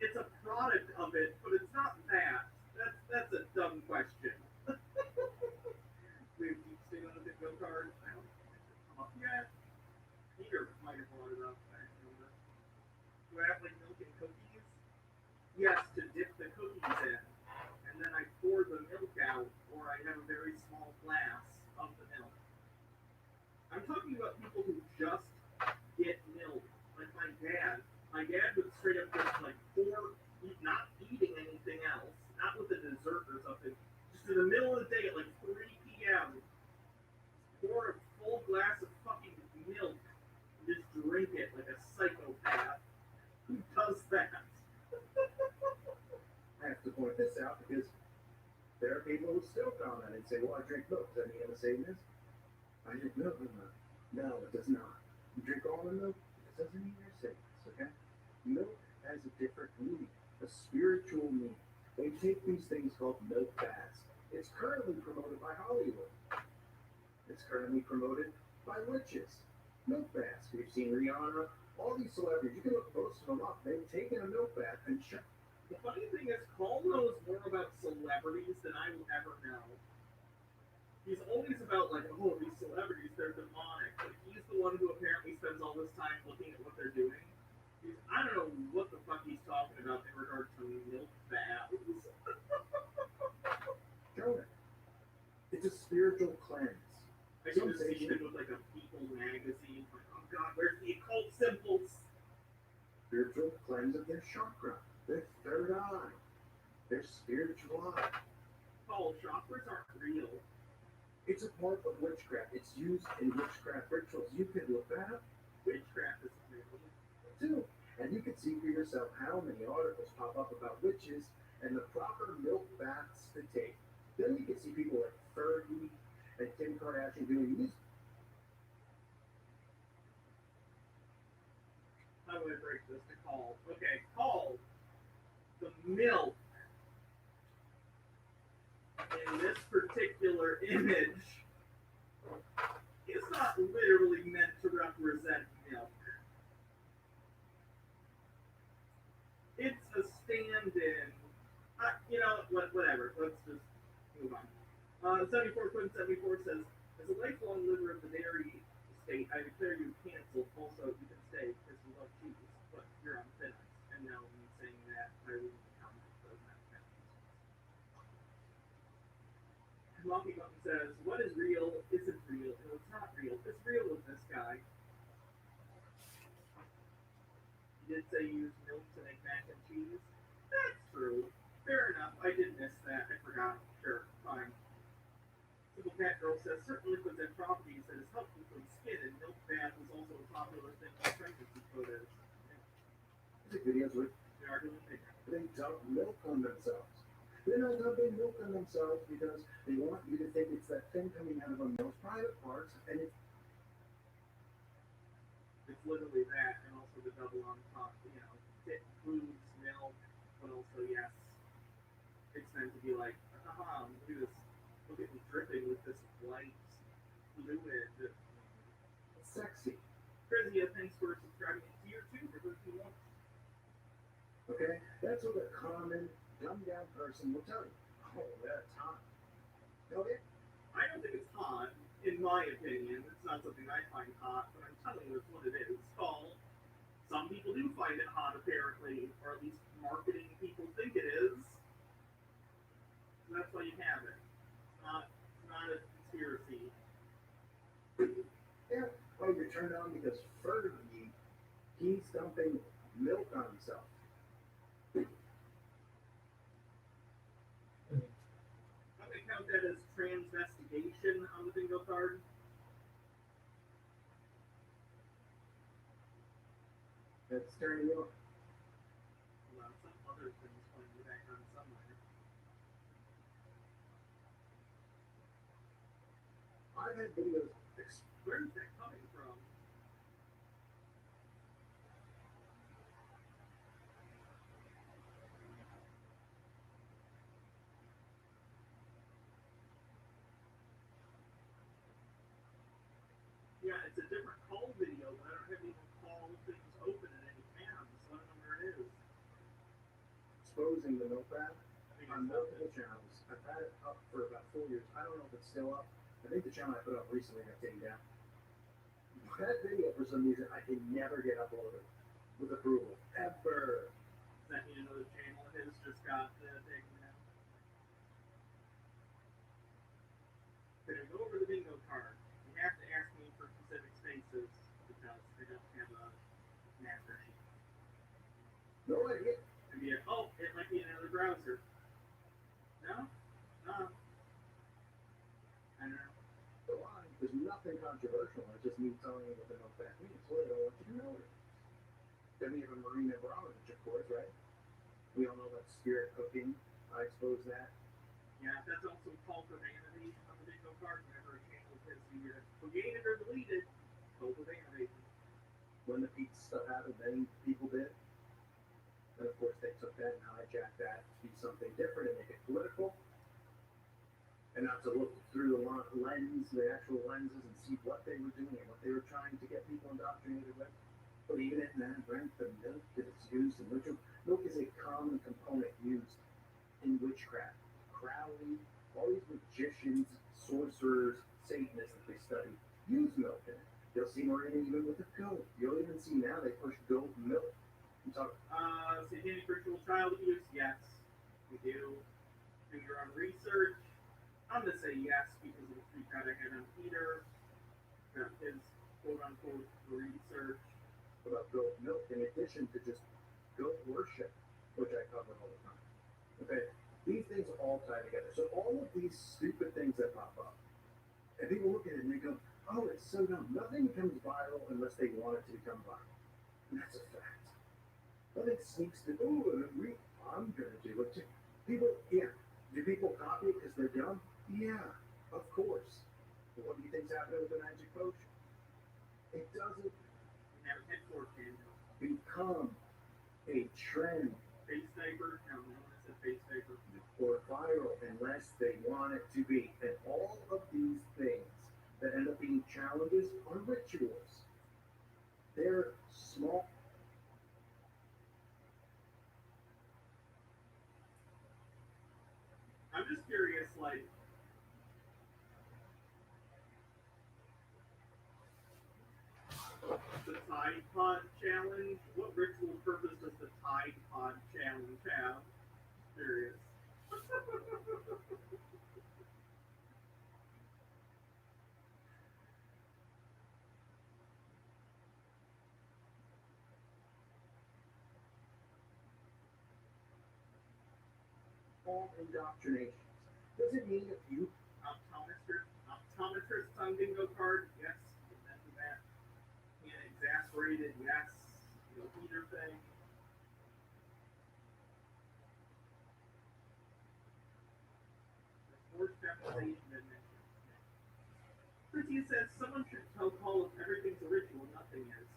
It's a product of it, but it's not that. That's a dumb question. We keep staying on the bingo card. I don't think it's come up yet. Peter might have brought it up. I don't remember. Do I have like milk and cookies? Yes, to dip the cookies in, and then I pour the milk out, or I have a very small glass of the milk. I'm talking about people who just get milk, like my dad. My dad would straight up just like pour, not eating anything else, not with a dessert or something, just in the middle of the day at like 3 p.m., pour a full glass of fucking milk and just drink it like a psychopath. Who does that? I have to point this out because there are people who still comment and say, well, I drink milk. Does that mean I'm a Satanist? I drink milk. No, it does not. You drink all the milk, it doesn't mean you're Satanist, okay? Milk has a different meaning, a spiritual meaning. They take these things called milk baths. It's currently promoted by Hollywood. It's currently promoted by witches. Milk baths. We've seen Rihanna, all these celebrities. You can look most of them up. They've taken a milk bath and shut. The funny thing is, Cole knows more about celebrities than I will ever know. He's always about like, oh, these celebrities, they're demonic. Like, he's the one who apparently spends all this time looking at what they're doing. I don't know what the fuck he's talking about in regard to milk baths. Jonah. It's a spiritual cleanse. I can just see him with like a People magazine. Like, oh god, where's the occult symbols? Spiritual cleanse of their chakra, their third eye, their spiritual eye. Paul, chakras aren't real. It's a part of witchcraft. It's used in witchcraft rituals. You can look that up. Witchcraft is real. Too. And you can see for yourself how many articles pop up about witches and the proper milk baths to take. Then you can see people like Fergie and Kim Kardashian doing these. How do I break this to Call? Okay, Call, the milk in this particular image is not literally meant to represent milk. It's a stand-in. You know, whatever. Let's just move on. 74 Quinn 74 says, as a lifelong liver of the dairy estate, I declare you canceled. Also, you can stay because you love cheese, but you're on thin ice. And now I'm saying that I will become those not thin ice. Monkey Button says, what is real isn't real, and what's not real is real with this guy. He did say use milk to make mac and cheese. That's true. Fair enough. I did miss that. I forgot. Sure, fine. Simple Cat Girl says certain liquids have properties that is helpful for the skin, and milk bath is also a popular thing for pregnancy photos. Music videos with They are doing bigger. they dump milk on themselves. They're not dumping milk on themselves because they want you to think it's that thing coming out of a male's private parts, and it's It's literally that, and also the double on top. It includes milk, but also yes, it's meant to be like, look at this, look at me dripping with this white fluid. sexy. Crazy, thanks for subscribing to tier 2 for 13 months. Okay? That's what a common, dumbed down person will tell you. Oh, that's hot. Okay? I don't think it's hot, in my opinion. It's not something I find hot, but I'm telling you it's what it is. It's called. Some people do find it hot, apparently, or at least marketing people think it is. So that's why you have it. It's not a conspiracy. Yeah. Oh, you're turned on because Fergie, he's dumping milk on himself. I'm going to count that as transvestigation on the bingo card. That's turning you on. Hold on, some other things playing in the background somewhere. I've had videos. Where is that coming from? Yeah, it's a different call video, but I don't have any call things open in any tabs, so I don't know where it is. Exposing the milk bath I think on it's multiple channels. I've had it up for about 4 years. I don't know if it's still up. I think the channel I put up recently got taken down. That video, for some reason, I can never get uploaded with approval. Ever. Sent me another channel. His just got taken down. Okay, go over the bingo card. You have to ask me for specific spaces because I don't have a master sheet. No idea. Maybe it might be in another browser. No? No. I don't know. Why? There's nothing controversial. It's just me telling you what the milk bath means. Well, I don't want you to know it. Then we have a marine agronomist, of course, right? We all know about spirit cooking. I expose that. Yeah, that's also called for vanity on the bingo card. Whenever a channel says either created or deleted, call for vanity. When the pizza stuff happened, many people did. And of course, they took that and hijacked that to be something different and make it political. And not to look through the lens, the actual lenses, and see what they were doing and what they were trying to get people indoctrinated with. But even in that, right, the milk that is used in ritual, milk is a common component used in witchcraft. Crowley, all these magicians, sorcerers, Satanists that they study use milk in it. You'll see Marina even with the goat. You'll even see now they push goat milk. I'm talking. Satanic ritual child abuse? Yes, we do. Do your own research. I'm gonna say yes because of the freak out I had on Peter. His quote unquote research. About goat milk in addition to just goat worship, which I cover all the time. Okay, these things all tie together. So all of these stupid things that pop up, and people look at it and they go, "Oh, it's so dumb." Nothing becomes viral unless they want it to become viral, and that's a fact. Nothing sneaks to. Oh, I'm gonna do it too. People, yeah. Do people copy it because they're dumb? Yeah, of course. But what do you think's happening with the magic potion? It doesn't Never hit 4K. become a trend Face diaper? No, no one said face diaper. or viral unless they want it to be. And all of these things that end up being challenges are rituals. They're small. I'm just curious, like, the Tide Pod Challenge? What ritual purpose does the Tide Pod Challenge have? Curious. call indoctrination. Does it mean if you Optometrist on bingo card, yes. Mention that. Yeah, exasperated, yes. The heater thing. The forced capitalization been mentioned. Christy says someone should call if everything's a ritual, nothing is.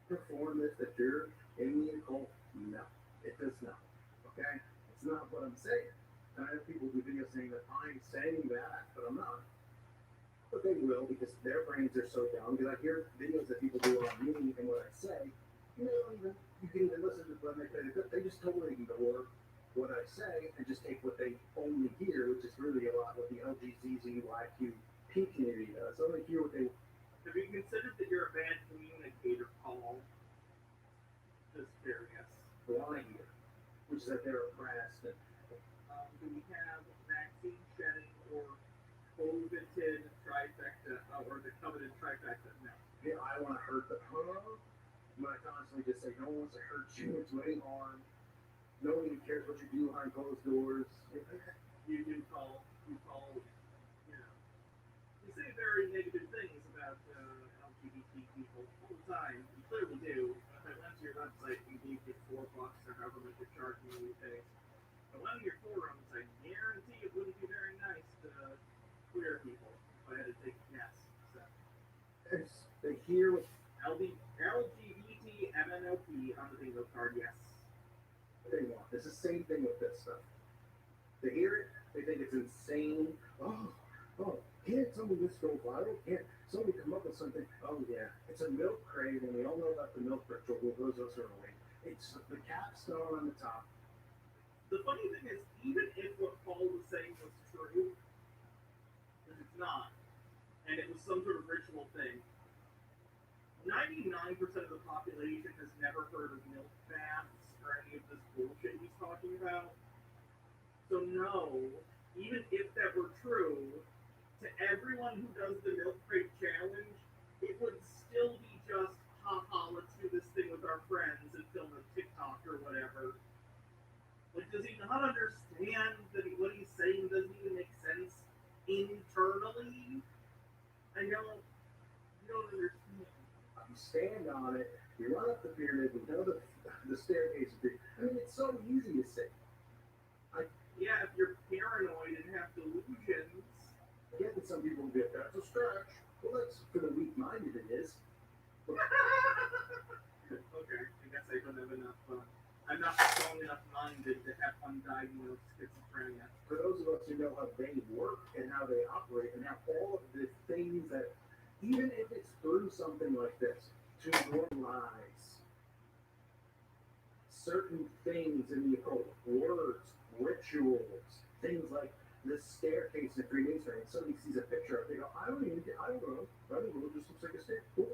perform this that you're in the occult? No, it does not. Okay? It's not what I'm saying. And I have people do videos saying that I'm saying that, but I'm not. But they will because their brains are so dumb. Because I hear videos that people do on me and what I say. You know, even you can even listen to when they just totally ignore what I say and just take what they only hear, which is really a lot what the LGBTQ community does. So they hear what they. Have you considered that you're a bad communicator, Paul? Just curious. Want to hear, which is that they're oppressed. And, Do we have vaccine shedding or coveted trifecta, or the coveted trifecta? No. yeah, I want to hurt the but I constantly just say, no one wants to hurt you, it's any harm. No one even cares what you do behind closed doors. You call, you know, you say very negative things about LGBT people all the time. You clearly do. If I went to your website and gave you $4 or however much you're charging me these days, but one of your forums, I guarantee it wouldn't be very nice to queer people if I had to take a guess. So, They hear what LGBT MNOP on the bingo card, yes. they want. It's the same thing with this stuff. They hear it, they think it's insane. Oh, can't somebody just go viral? Can't somebody come up with something? Oh yeah, it's a milk crate, and we all know about the milk ritual. Those are away. It's the capstone on the top. The funny thing is, even if what Paul was saying was true, because it's not, and it was some sort of ritual thing, 99% of the population has never heard of milk baths or any of this bullshit he's talking about. So no, even if that were true, to everyone who does the milk crate challenge, it would still be just, haha, let's do this thing with our friends and film a TikTok or whatever. Like, does he not understand that what he's saying doesn't even make sense internally? You don't understand. You stand on it, you run up the pyramid, you know the staircase. I mean, it's so easy to say. Yeah, if you're paranoid and have delusions. I get that some people will be like, that's a stretch. Well, that's for the weak-minded it is. Okay, I guess I don't have enough. I'm not strong enough minded to have undiagnosed schizophrenia. For those of us who know how they work and how they operate and have all of the things that, even if it's through something like this, to normalize certain things in the occult, words, rituals, things like the staircase in Freemasonry, and somebody sees a picture of it, they go, I don't know, it just looks like a staircase. Cool.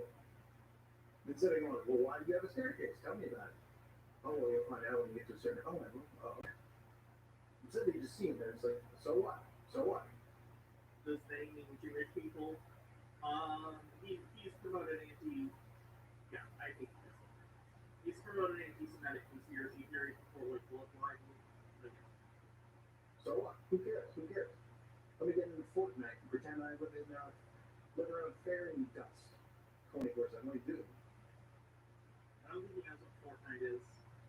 Instead of going, well, why do you have a staircase? Tell me about it. Oh, well, you'll find out when you get to a certain, okay. Instead they just see him there, it's like, so what? So what? Does they mean Jewish people? He's promoted I think he's promoted anti-Semitic conspiracy theory before like blood libel. So what? Who cares? Who cares? Let me get into Fortnite and pretend I live around fairy dust 24/7. What do you do? I don't think he knows what Fortnite is.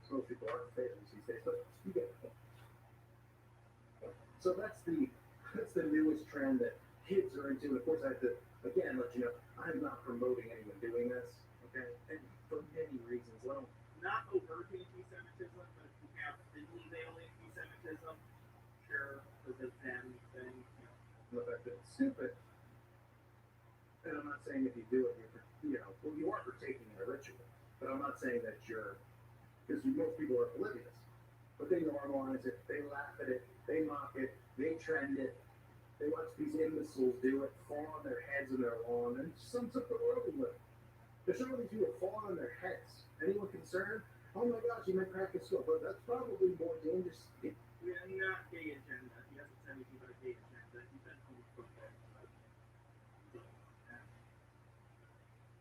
Most people aren't fairies these days, but you get it. So that's the newest trend that kids are into. Of course, I have to again let you know I'm not promoting anyone doing this. Okay, and for many reasons. Well, Not overt anti-Semitism, but if you have thinly veiled anti-Semitism, sure, the them thing. the fact that it's stupid. And I'm not saying if you do it, well, you are partaking in a ritual. But I'm not saying that because most people are oblivious. But they normalize it, they laugh at it, they mock it, they trend it. They watch these imbeciles do it, fall on their heads in their lawn, and sums up the world with it. There's some of these people falling on their heads. Anyone concerned? Oh my gosh, you might crack a skull. But that's probably more dangerous. Yeah, not gay agenda. He hasn't said anything about a gay agenda. He's been homophobic.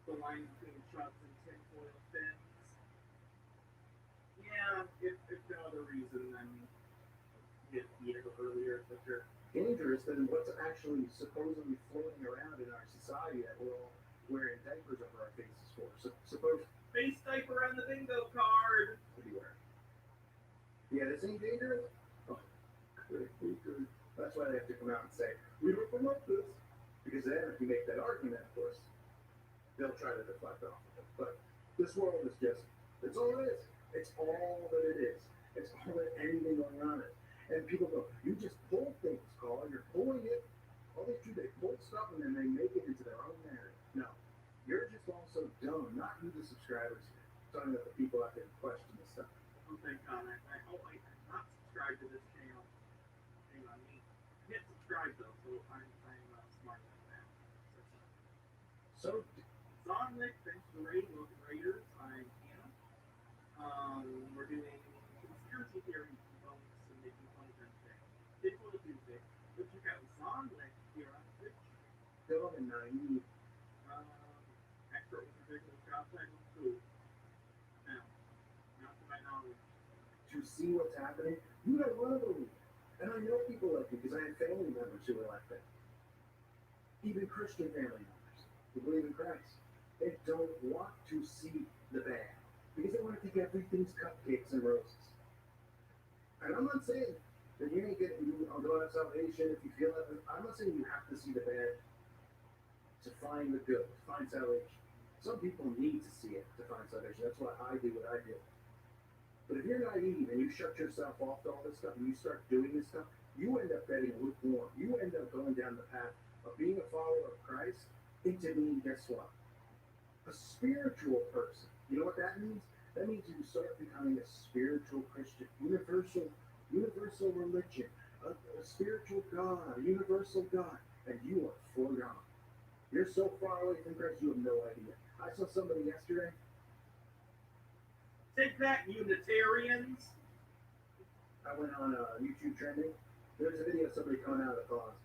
The line between trucks and tinfoil fins. Yeah, if no other reason than get earlier, but they're dangerous than what's actually supposedly floating around in our society that we're all wearing diapers over our faces for. So, suppose face diaper on the bingo card. what do you wear? Yeah, this ain't dangerous. Oh, good. That's why they have to come out and say we don't promote this, because then if you make that argument, of course, they'll try to deflect off of it. But this world is just—it's all it is. It's all that it is. It's all that anything going on is. And people go, you just pull things, Colin. You're pulling it. All they do, they pull stuff and then they make it into their own narrative. No, you're just also dumb. Not you, the subscribers. I'm talking about the people out there who question this stuff. Oh, thank God. I'm not subscribed to this channel. Hang on, me. Hit subscribe though, so I'm smart like that. So, Sonic, thanks for the rating, Welcome Raiders. I'm Hannah. We're doing conspiracy theory debunks and making fun of them today. It's on a Tuesday. Go check out Sonic here on Twitch. dumb and naive. Expert with ridiculous job title. Cool. Now, not to my knowledge. To see what's happening, you don't want to believe. And I know people like you because I have family members who are like that. Even Christian family members who believe in Christ. They don't want to see the bad because they want to think everything's cupcakes and roses. And I'm not saying that you ain't getting go out of salvation if you feel it. I'm not saying you have to see the bad to find the good, to find salvation. Some people need to see it to find salvation. That's why I do what I do. But if you're naive and you shut yourself off to all this stuff and you start doing this stuff, you end up getting lukewarm. You end up going down the path of being a follower of Christ into being, guess what? A spiritual person. You know what that means? That means you start becoming a spiritual Christian, universal religion, a spiritual God, a universal God, and you are far gone. You're so far away from Christ, you have no idea. I saw somebody yesterday. Take that, Unitarians! I went on YouTube trending. There's a video of somebody coming out of the closet.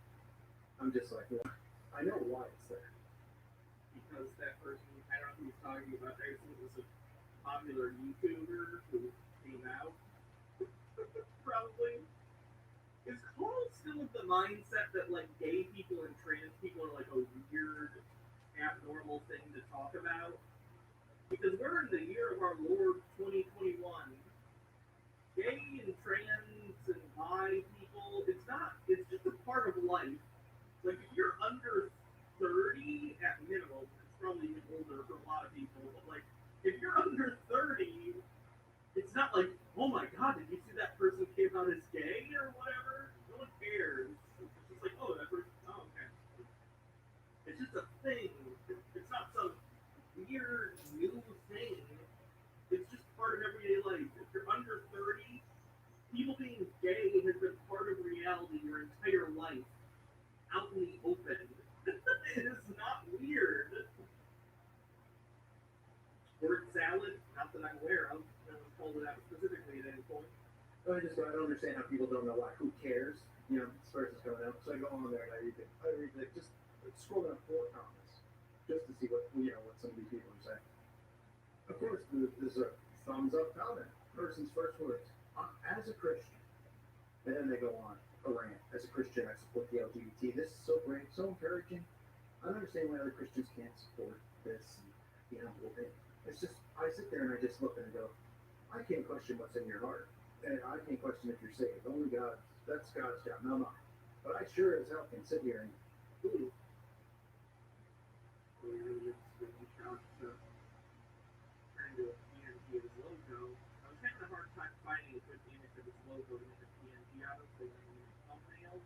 I'm just like, well, I know why it's there. Because that person, I don't know who he's talking about, I think it was a popular YouTuber who came out. Probably. Is Cole still of the mindset that, like, gay people and trans people are, like, a weird, abnormal thing to talk about? Because we're in the year of our Lord 2021. Gay and trans and bi people, it's just a part of life. Like, if you're under 30 at minimum, it's probably even older for a lot of people, but, like, if you're under 30, it's not like, oh my God, did you see that person came out as gay or whatever? No one cares. It's just like, oh, that person, oh, okay. It's just a thing. It's not some weird new thing. It's just part of everyday life. If you're under 30, people being gay has been part of reality your entire life. Out in the open. It is not weird. Word salad, not that I'm aware of. No one called it out specifically at any point. I don't understand how people don't know why. Who cares? You know, this person's coming out. So I go on there and I read like just scrolling up 4 comments just to see what some of these people are saying. Of course, there's a thumbs up comment. Person's first words, as a Christian, and then they go on a rant. As a Christian, I support the LGBT. This is so great, so encouraging. I don't understand why other Christians can't support this. It's just I sit there and I just look and I go, I can't question what's in your heart, and I can't question if you're saved. Only God. That's God's job, not mine. But I sure as hell can sit here and ooh. Trying to PNG of his logo. I was having a hard time finding a good image of his logo to make a PNG out of, so when I make thumbnails,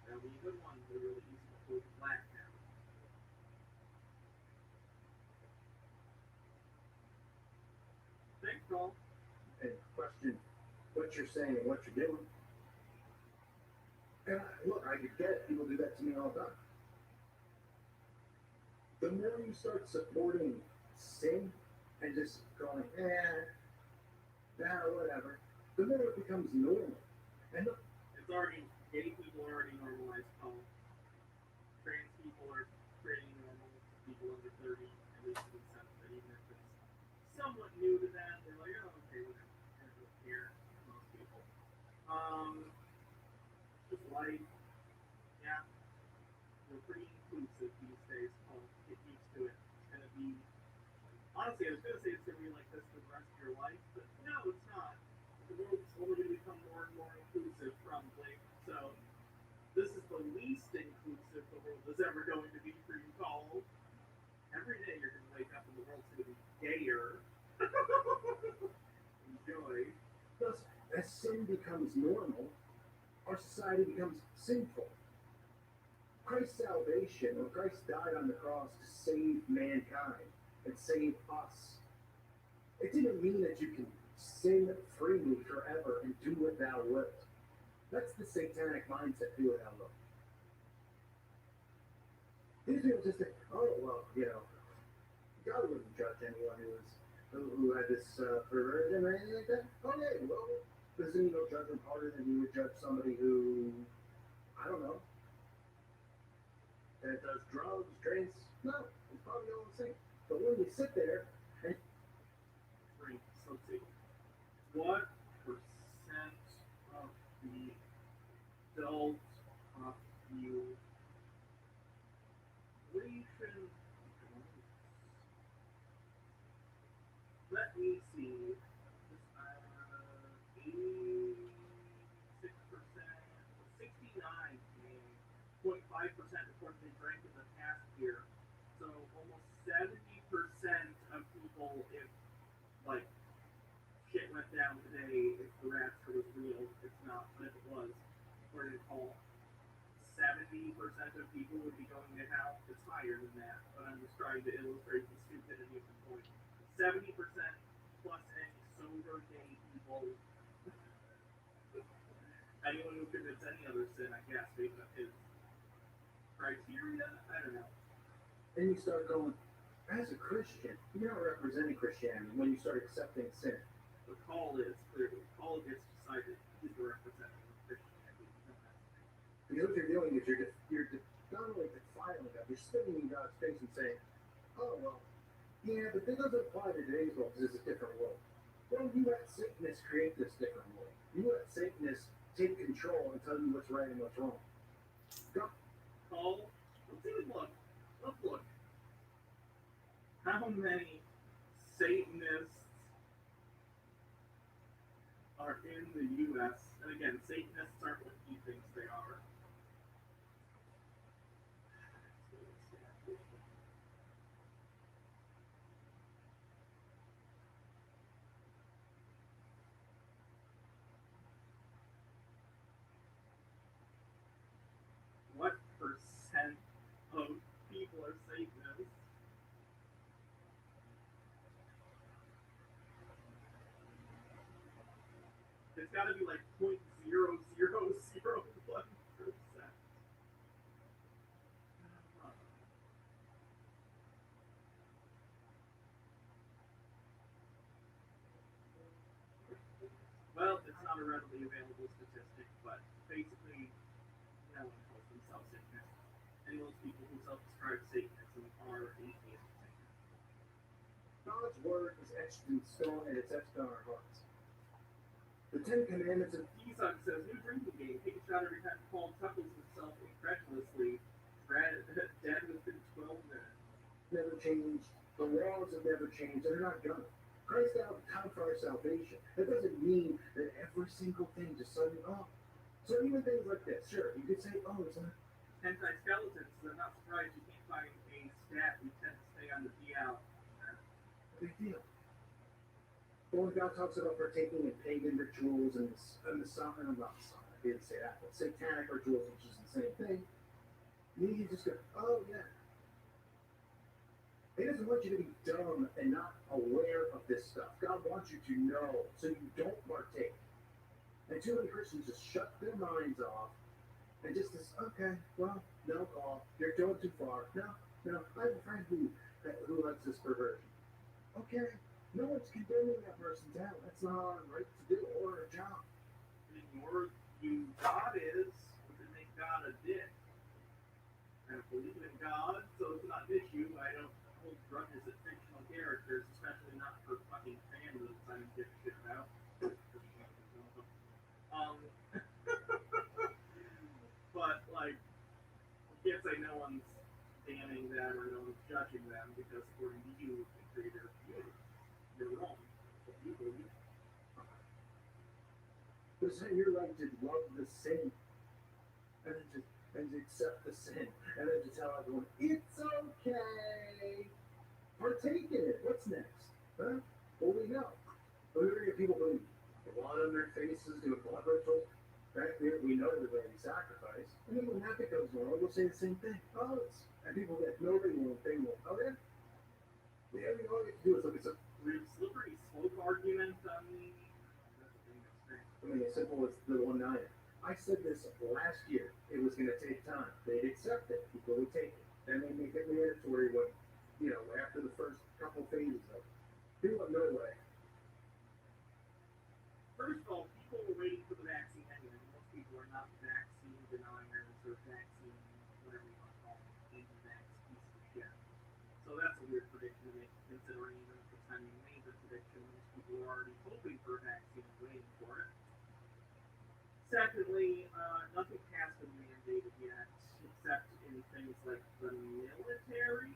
that'll be a good one. They're really easy to pull black now. Thanks, Paul. And question what you're saying and what you're doing. And look, I get it. People do that to me all the time. The more you start supporting sin and just going, whatever, the more it becomes normal. And look, It's already, gay people are already normalized, Paul. Trans people are pretty normal. People under 30, at least in the sense that even if it's somewhat new to them, they're like, oh, okay, whatever. I don't really care, most people. Just like, yeah, we're pretty inclusive these days. Oh, get used to it. It's gonna be, honestly, I was gonna say it's gonna be like this for the rest of your life, but no, it's not. The world's only gonna become more and more inclusive, probably. So, this is the least inclusive the world is ever going to be for you, Cole. Every day you're gonna wake up and the world's gonna be gayer. Enjoy. Thus, as sin becomes normal, our society becomes sinful. Christ's salvation, when Christ died on the cross to save mankind and save us, it didn't mean that you can sin freely forever and do what thou wilt. That's the satanic mindset, do what thou wilt. These people just think, oh, well, God wouldn't judge anyone who had this perversion or anything like that. Okay, well, isn't no judgment harder than you would judge somebody who, I don't know, that does drugs, drinks? No, it's probably all the same. But when you sit there and Right, so let's see. What percent of the adult population let me see. 86%, 69.5% report they drank in the past year. So almost 70% of people, if like shit went down today, if the rapture was real, it's not, but if it was, according to Paul, 70% of people would be going to hell. It's higher than that, but I'm just trying to illustrate the stupidity of the point. 70% plus any sober gay people. Anyone who commits any other sin, I guess, based on his criteria? I don't know. then you start going, as a Christian, you're not representing Christianity when you start accepting sin. The call is clearly, Paul gets decided he's the representative of Christianity. Because what you're doing is you're not only defiling God, you're spitting in God's face and saying, oh, well, yeah, but this doesn't apply to today's world because it's a different world. Well, you let Satanists create this different world. You let Satanists take control and tell you what's right and what's wrong. Go. Paul, let's even look. Let's look. How many Satanists are in the U.S.? And again, Satanists aren't what he thinks they are. What percent of people are Satanists? It's got to be like 0.0001%. Well, it's not a readily available statistic, but basically, no one calls themselves Satanists. And most people who self-describe Satanism are atheists. God's word is etched in stone and it's etched on our hearts. The Ten Commandments of Esau says, new drinking game, take a shot every time Paul chuckles himself incredulously. Dead within 12 minutes. never changed. The laws have never changed. They're not gonna. Christ died on time for our salvation. That doesn't mean that every single thing just suddenly, oh. So even things like this, sure, you could say, oh, it's not. Anti-skeletons, so I'm not surprised you can't find a stat who tend to stay on the DL. Big deal. But when God talks about partaking in pagan rituals and the Psalm, I'm not Psalm, I didn't say that, but satanic rituals, which is the same thing, you just go, oh yeah. He doesn't want you to be dumb and not aware of this stuff. God wants you to know so you don't partake. And too many Christians just shut their minds off and just this, okay, well, no, Paul, you're going too far. No, I have a friend who likes this perversion. Okay, no one's condemning that person down. That's not our right to do or our job. Ignore you. God is, which would make God a dick. I don't believe in God, so it's not an issue. I don't hold grudges at fictional characters, especially not for fucking fans that I don't give a shit about. them are known as judging them because according to you, the creator of you, you're wrong. But you believe. But it's not your right to love the sin and then just and to accept the sin and then to tell everyone it's okay. Partake in it. What's next? Huh? Well, we know. We're gonna get people putting blood on their faces, doing blood rituals. Right there, we know they're going to be sacrificed. And then when that becomes normal, we'll say the same thing. Oh, it's and people that nobody will think will. Oh yeah. Yeah, we all we have to do is look at some. Weird slippery slope argument. That's a thing that's great. I mean, as simple as the one-niner. I said this last year. It was going to take time. They'd accept it. People would take it. Then they make it mandatory when, after the first couple phases of it. People have no way. First of all, people were waiting for the vaccine anyway. Most people are not vaccine deniers or vaccine, whatever you want to call them, anti-vax piece of shit. So that's a weird prediction to make, considering even at the time you made the prediction, most people were already hoping for a vaccine and waiting for it. Secondly, nothing has been mandated yet, except in things like the military,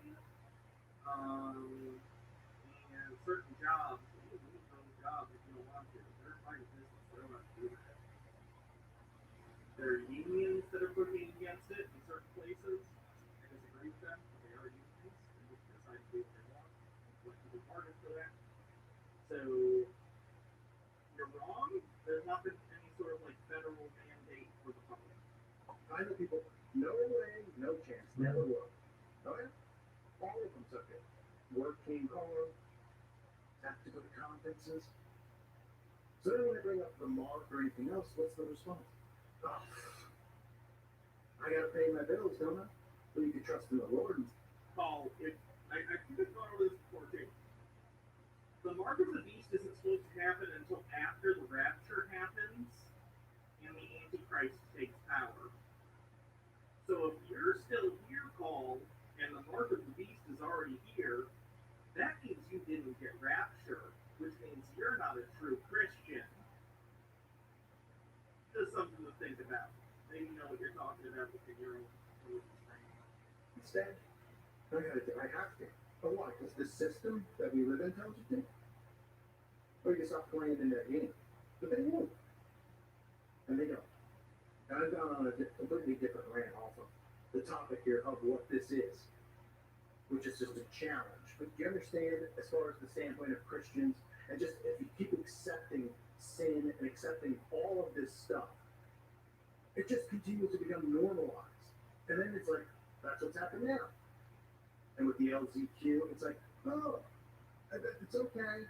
and certain jobs. You can lose those jobs if you don't want to. They're fine business. They don't have to do that. There are unions that are pushing against it in certain places. I disagree with them. They are unions. They just decide to do what they want. Collectively bargain for that. So you're wrong. There's not been any sort of federal mandate for the public. I know people, no way, no chance, never will. Oh yeah? All of them took it. Work came home, have to go to conferences. So then when they bring up the mark or anything else, what's the response? Oh, I gotta pay my bills, don't I? But you can trust in the Lord. Paul, I think I've gone over this before too. The mark of the beast isn't supposed to happen until after the rapture happens and the Antichrist takes power. So if you're still here, Paul, and the mark of the beast is already here, that means you didn't get raptured, which means you're not a true Christian. Just something to think about. Maybe you know what you're talking about within your own religious frame. Instead, I have to. But why? Because the system that we live in tells you to. Or you can stop playing in that game. But they won't. And they don't. And I've gone on a completely different rant off of the topic here of what this is, which is just a challenge. But do you understand, as far as the standpoint of Christians, and just if you keep accepting sin and accepting all of this stuff, it just continues to become normalized. And then it's like, that's what's happened now. And with the LZQ, it's like, oh, it's okay.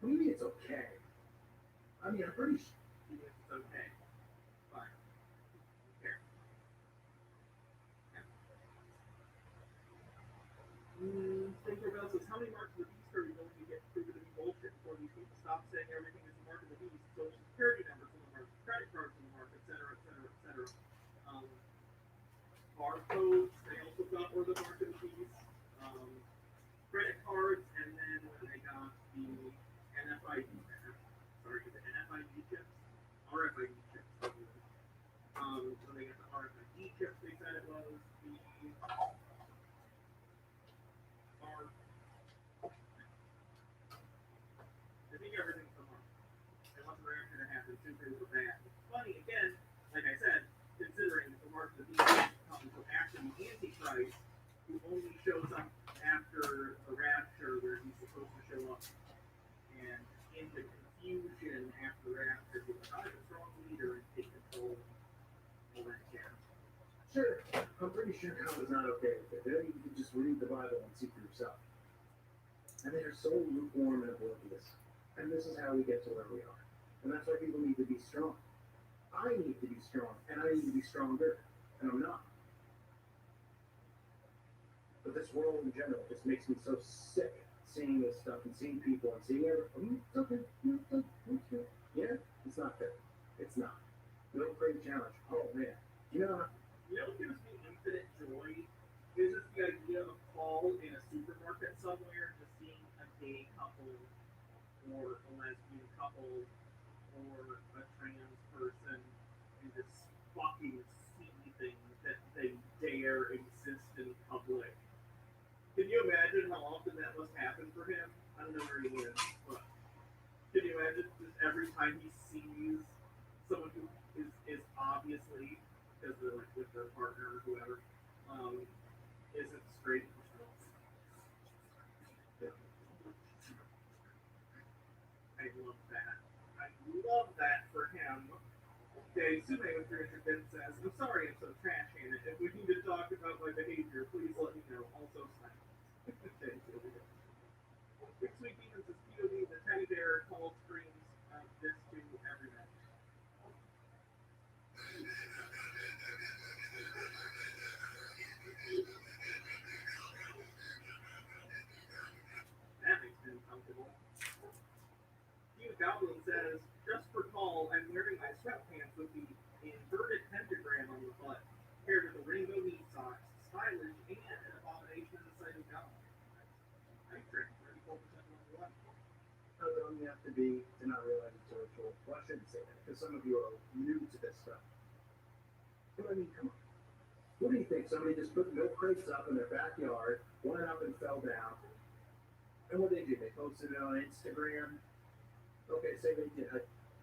What do you mean it's okay? I mean, I'm pretty sure. It's okay. Fine. Here. Setember Bell says, how many marks of the beast are we going to get proven to be bullshit before these people stop saying everything is a mark of the beast? Social security numbers on the mark, credit cards on the mark, etc., etc., etc. Barcodes, they also got were the mark of the beast. Credit cards, and then when they got the NFID, sorry, the NFID chips, RFID chips. So they got the RFID chips. They said it was the I think everything's a mark. And what's the reaction to happen? Super or bad. It's funny again, like I said, considering the mark of the beast comes after the Antichrist, who only shows up after the rapture where he's supposed to show up. And in the confusion after the rapture, he's like, I'm a strong leader and take control of that jazz. Sure, I'm pretty sure God was not okay with it. Then you can just read the Bible and see for yourself. And they are so lukewarm and oblivious. And this is how we get to where we are. And that's why people need to be strong. I need to be strong, and I need to be stronger, and I'm not. But this world in general just makes me so sick seeing this stuff and seeing people and seeing everything. It's okay. It's okay. Yeah, it's not fair. It's not. No great challenge. Oh man. You know what gives me infinite joy is just the idea of Paul in a supermarket somewhere, just seeing a gay couple or a lesbian couple or a trans person and just fucking seething that they dare exist in public him. I don't know where he is, but can you imagine just every time he sees someone who is obviously, because they're like with their partner or whoever, isn't straight. I love that. I love that for him. Okay, Sume with 300 bits says, I'm sorry I'm so trash handed. If we need to talk about my behavior, please let me know. Also, silence. Okay, here we go. Big Sweet Demon says, POV, the teddy bear call screams this to every match. That makes me uncomfortable. Hugh Goblin says, just for call, I'm wearing my sweatpants with the inverted pentagram on the butt, paired with the rainbow knee socks, stylish and an abomination in the sight of God. I drink 34% number one. How dumb you have to be to not realize it's a ritual. Well, I shouldn't say that, because some of you are new to this stuff. But I mean, come on. What do you think? Somebody just put milk crates up in their backyard, one up and fell down. And what did they do? They posted it on Instagram. Okay, say they did.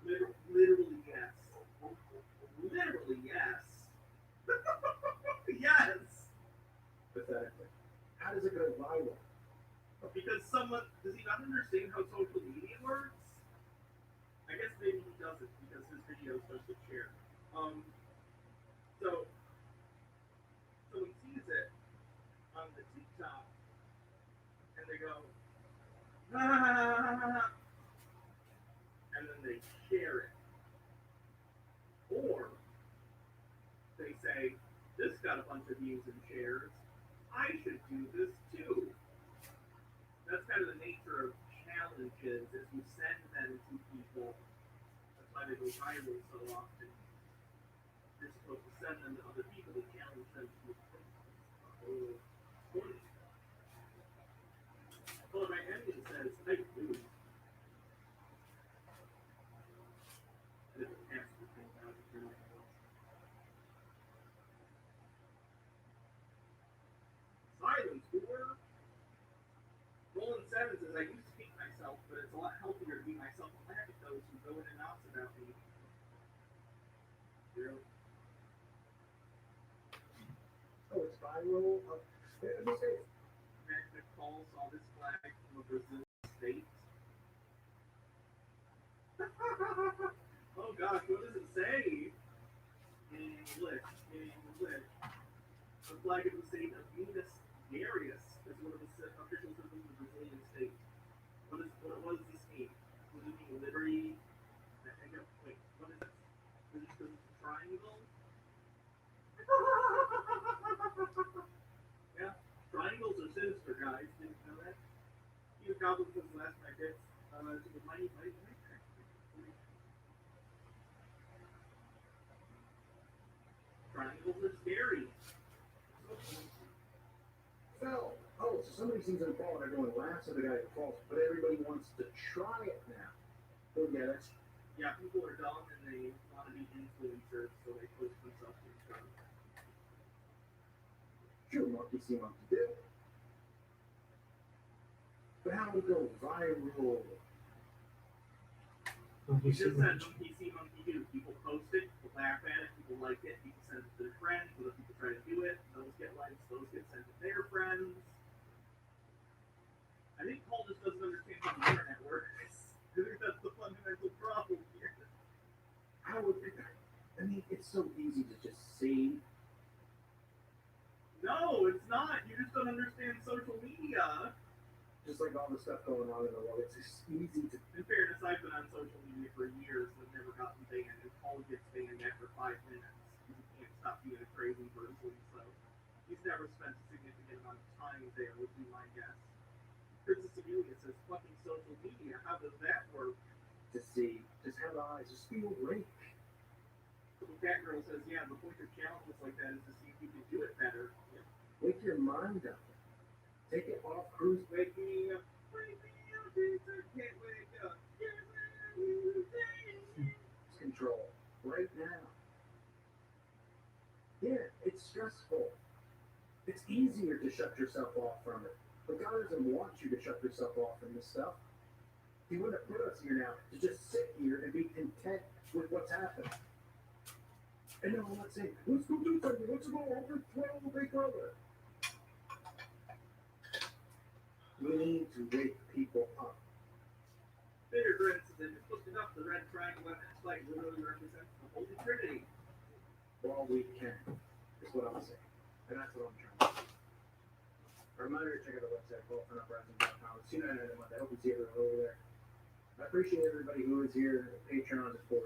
Literally, yes. Literally, yes. Yes! Pathetically. How does it go viral? Because someone, does he not understand how social media works? I guess maybe he doesn't, because his videos just get shared. So he sees it on the TikTok, and they go, ah, and then they share it. Or they say, this got a bunch of views and shares, I should do this too. That's kind of the nature of challenges, is you send them to people. That's why they go viral so often. You're supposed to send them to other people to challenge them to oh, well, my ending says, I do. And it has to think out of your life. Silence, or Roland Seven says, I used to hate myself, but it's a lot healthier to be myself and laugh at those who go in and out about me. Really? Oh, it's viral? Let me say, Magna Call saw this flag from a Brazil state. Oh gosh, what does it say? In English. The flag of the state of Minas Gerais is one of the official symbols of the Brazilian state. What does this mean? Does it mean liberty? Wait, what is this? Is it because it's a triangle? Yeah, triangles are sinister, guys. Didn't you know that? Hugh Goblin says last night, it's mighty. Triangles are scary. fell. Oh, so somebody sees them fall and everyone laughs at the guy who falls, but everybody wants to try it now. Don't get it? Yeah, people are dumb and they want to be influencers, so they push themselves to each other. Sure, monkey see, monkey do. But how do we go viral? You just said monkey see, monkey do. People post it, people laugh at it, people like it, people send it to their friends, other people try to do it, those get likes, those get sent to their friends. I think Paul just doesn't understand how the internet works. I think that's the fundamental problem here. How would it, I mean, it's so easy to just see. No, it's not. You just don't understand social media. Just like all the stuff going on in the world, it's just easy to. In fairness, I've been on social media for years and I've never gotten banned, and Paul gets banned after 5 minutes. He can't stop being a crazy person, so he's never spent a significant amount of time there, would be my guess. Princess Amelia says, fucking social media, how does that work? To see, just have eyes, just feel great. Little Cat Girl says, yeah, the point of challenges like that is to see if you can do it better. Yeah. Wake your mind up. Take it off cruise. Wake me up, Jesus, I can't wake up. Control right now. Yeah, it's stressful. It's easier to shut yourself off from it. But God doesn't want you to shut yourself off from this stuff. He wouldn't have put us here now to just sit here and be content with what's happened. And no, I'm not saying, let's go do something, let's go overthrow Big Brother. We need to wake people up. Peter Grant says, if you looked it up, the red triangle on that flag literally represents the Holy Trinity. All we can, is what I'm saying. And that's what I'm trying to do. A reminder to check out the website, Unconfined.com. See you on Monday. I hope to see everyone over there. I appreciate everybody who is here, Patreon, of course.